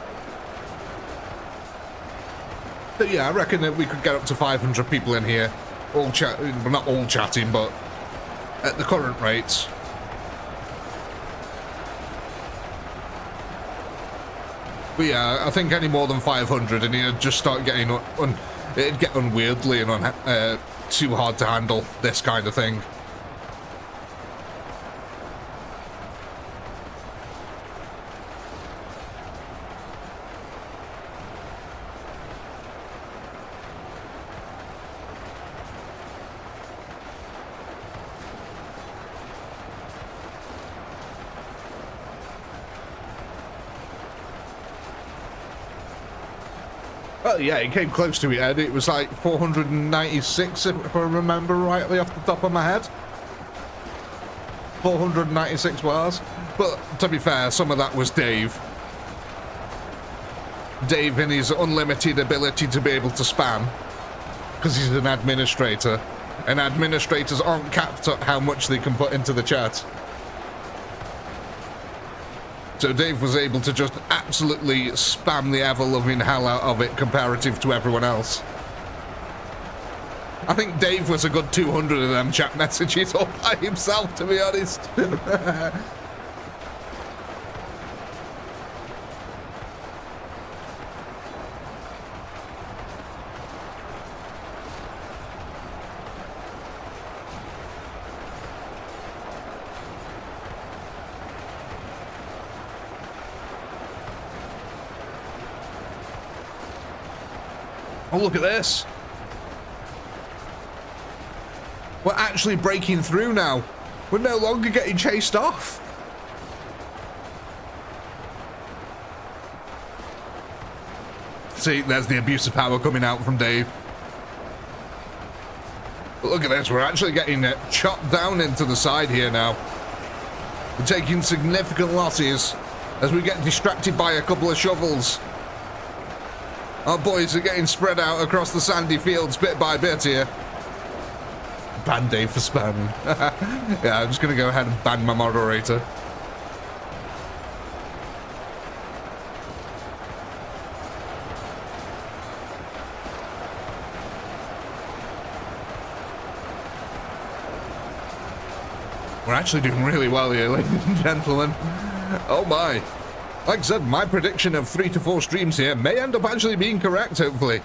But yeah, I reckon that we could get up to 500 people in here. All chat, well, not all chatting, but at the current rates. But yeah, I think any more than 500 and it'd just start getting it'd get unwieldy and too hard to handle, this kind of thing. Well, yeah, it came close to it, Ed. It was like 496, if I remember rightly off the top of my head. 496 bars. But, to be fair, some of that was Dave. Dave and his unlimited ability to be able to spam. Because he's an administrator. And administrators aren't capped at how much they can put into the chat. So Dave was able to just absolutely spam the ever-loving hell out of it comparative to everyone else. I think Dave was a good 200 of them chat messages all by himself, to be honest. Oh, look at this. We're actually breaking through now. We're no longer getting chased off. See, there's the abuse of power coming out from Dave. But look at this, we're actually getting chopped down into the side here now. We're taking significant losses as we get distracted by a couple of shovels. Our boys are getting spread out across the sandy fields bit by bit here. Ban Dave for spamming. Yeah, I'm just going to go ahead and ban my moderator. We're actually doing really well here, ladies and gentlemen. Oh my. Like I said, my prediction of 3 to 4 streams here may end up actually being correct, hopefully.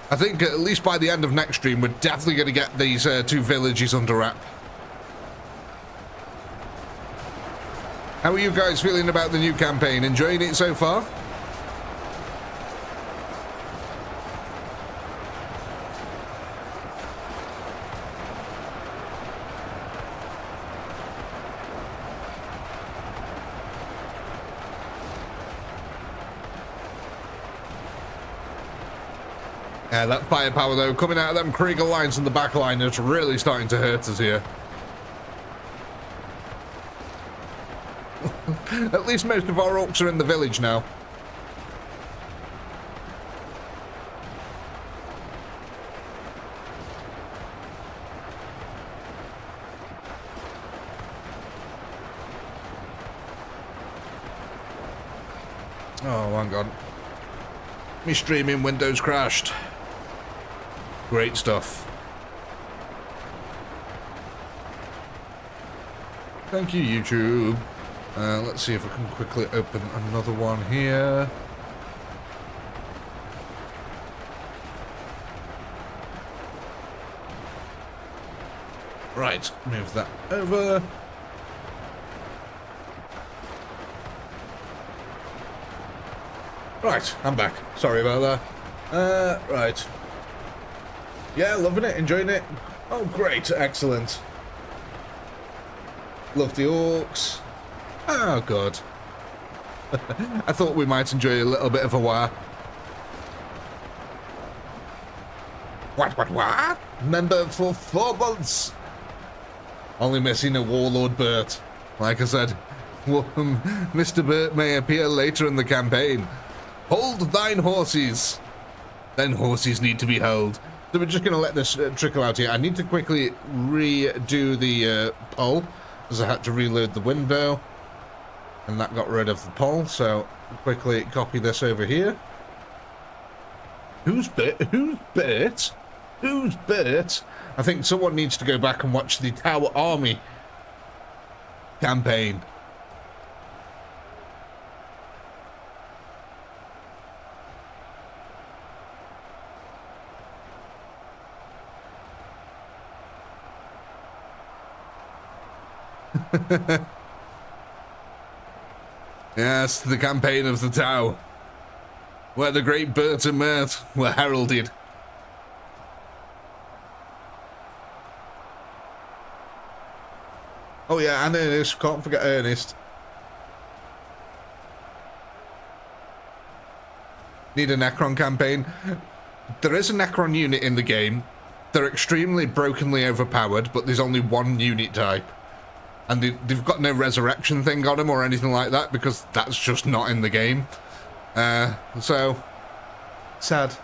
I think at least by the end of next stream, we're definitely going to get these 2 villages under wrap. How are you guys feeling about the new campaign? Enjoying it so far? Yeah, that firepower though, coming out of them Krieger lines in the back line is really starting to hurt us here. At least most of our orcs are in the village now. Oh, hang on. My streaming window's crashed. Great stuff. Thank you, YouTube. Let's see if I can quickly open another one here. Right, move that over. Right, I'm back. Sorry about that. Right. Yeah, loving it, enjoying it. Oh, great, excellent. Love the orcs. Oh, God. I thought we might enjoy a little bit of a war. What? Member for 4 months. Only missing a Warlord Bert. Like I said, Mr. Bert may appear later in the campaign. Hold thine horses. Then horses need to be held. So we're just going to let this trickle out here. I need to quickly redo the poll, because I had to reload the window. And that got rid of the poll, so quickly copy this over here. Who's Bert? Who's Bert? Who's Bert? I think someone needs to go back and watch the Tower Army campaign. Yes, the campaign of the Tau, where the great Bert and Mert were heralded. Oh yeah, and Ernest, can't forget Ernest. Need a Necron campaign. There is a Necron unit in the game. They're extremely brokenly overpowered, but there's only one unit type. And they've got no resurrection thing on them or anything like that, because that's just not in the game. So, sad.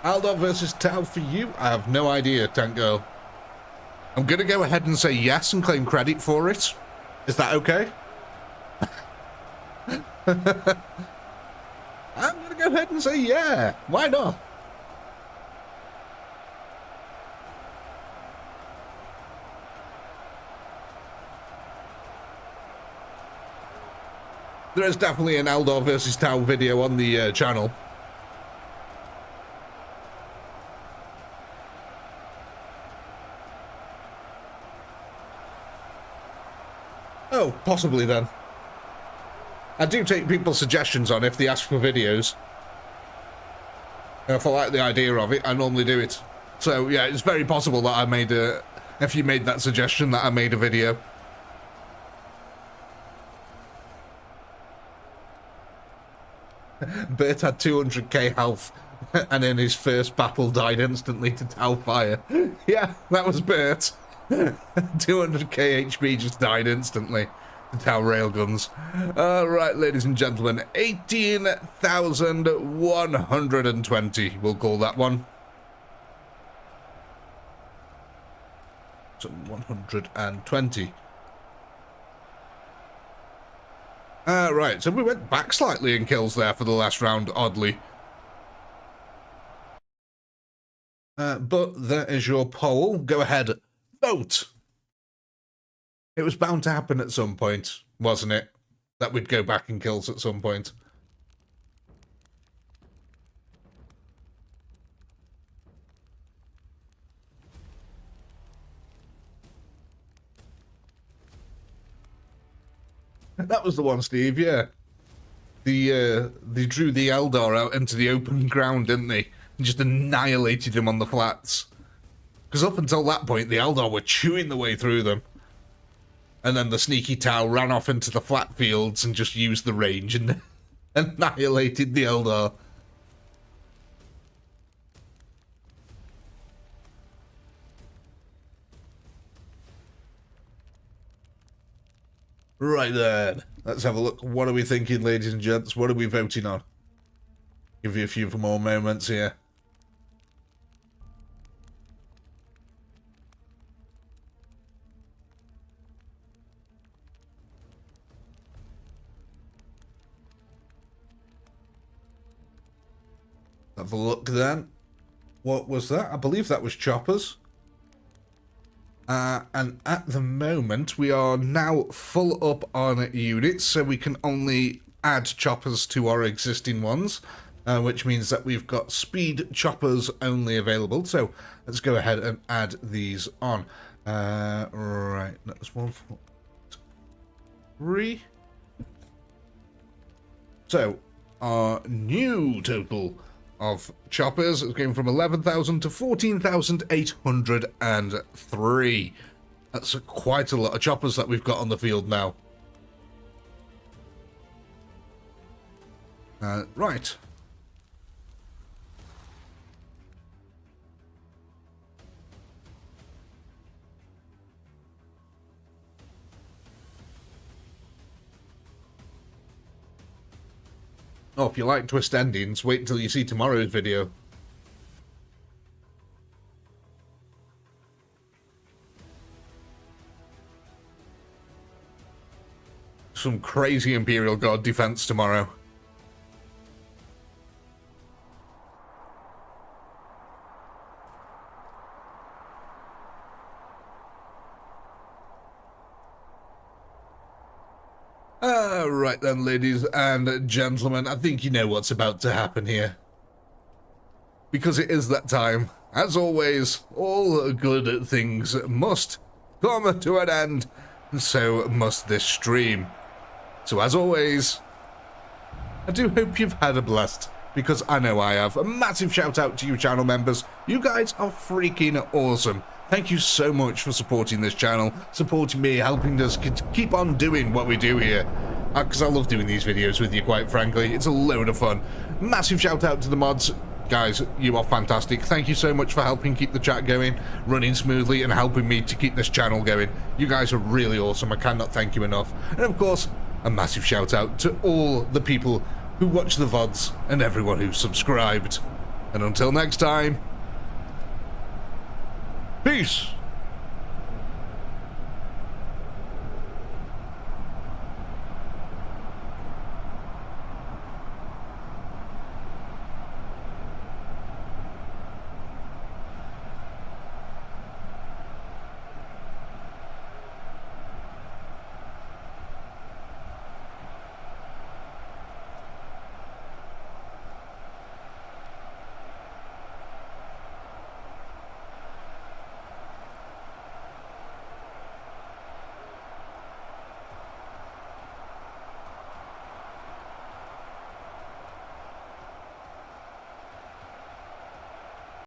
Aldor versus Tau for you? I have no idea, Tank Girl. I'm going to go ahead and say yes and claim credit for it. Is that okay? I'm going to go ahead and say yeah. Why not? There is definitely an Eldar versus Tau video on the channel. Oh, possibly then. I do take people's suggestions on if they ask for videos. If I like the idea of it, I normally do it. So yeah, it's very possible that I made a... If you made that suggestion, that I made a video. Bert had 200k health and in his first battle died instantly to Tau fire. Yeah, that was Bert. 200k HP just died instantly to Tau railguns. Alright, ladies and gentlemen, 18,120, we'll call that one. So 120. Right, so we went back slightly in kills there for the last round, oddly. But there is your poll. Go ahead, vote. It was bound to happen at some point, wasn't it? That we'd go back in kills at some point. That was the one, Steve, yeah. They drew the Eldar out into the open ground, didn't they? And just annihilated him on the flats. Because up until that point, the Eldar were chewing the way through them. And then the sneaky Tau ran off into the flat fields and just used the range and annihilated the Eldar. Right then, let's have a look. What are we thinking, ladies and gents? What are we voting on? Give you a few more moments here. Have a look then. What was that? I believe that was choppers. And at the moment, we are now full up on units, so we can only add choppers to our existing ones, which means that we've got speed choppers only available. So let's go ahead and add these on. Right, that's 1, 4, 3. So our new total of choppers is going from 11,000 to 14,803. That's quite a lot of choppers that we've got on the field now. Right. Oh, if you like twist endings, wait until you see tomorrow's video. Some crazy Imperial Guard defense tomorrow. Right then, ladies and gentlemen, I think you know what's about to happen here. Because it is that time. As always, all good things must come to an end, and so must this stream. So as always, I do hope you've had a blast, because I know I have. A massive shout out to you channel members. You guys are freaking awesome. Thank you so much for supporting this channel, supporting me, helping us keep on doing what we do here. Because I love doing these videos with you, quite frankly. It's a load of fun. Massive shout out to the mods. Guys, you are fantastic. Thank you so much for helping keep the chat going, running smoothly, and helping me to keep this channel going. You guys are really awesome. I cannot thank you enough. And of course, a massive shout out to all the people who watch the VODs and everyone who's subscribed. And until next time, peace!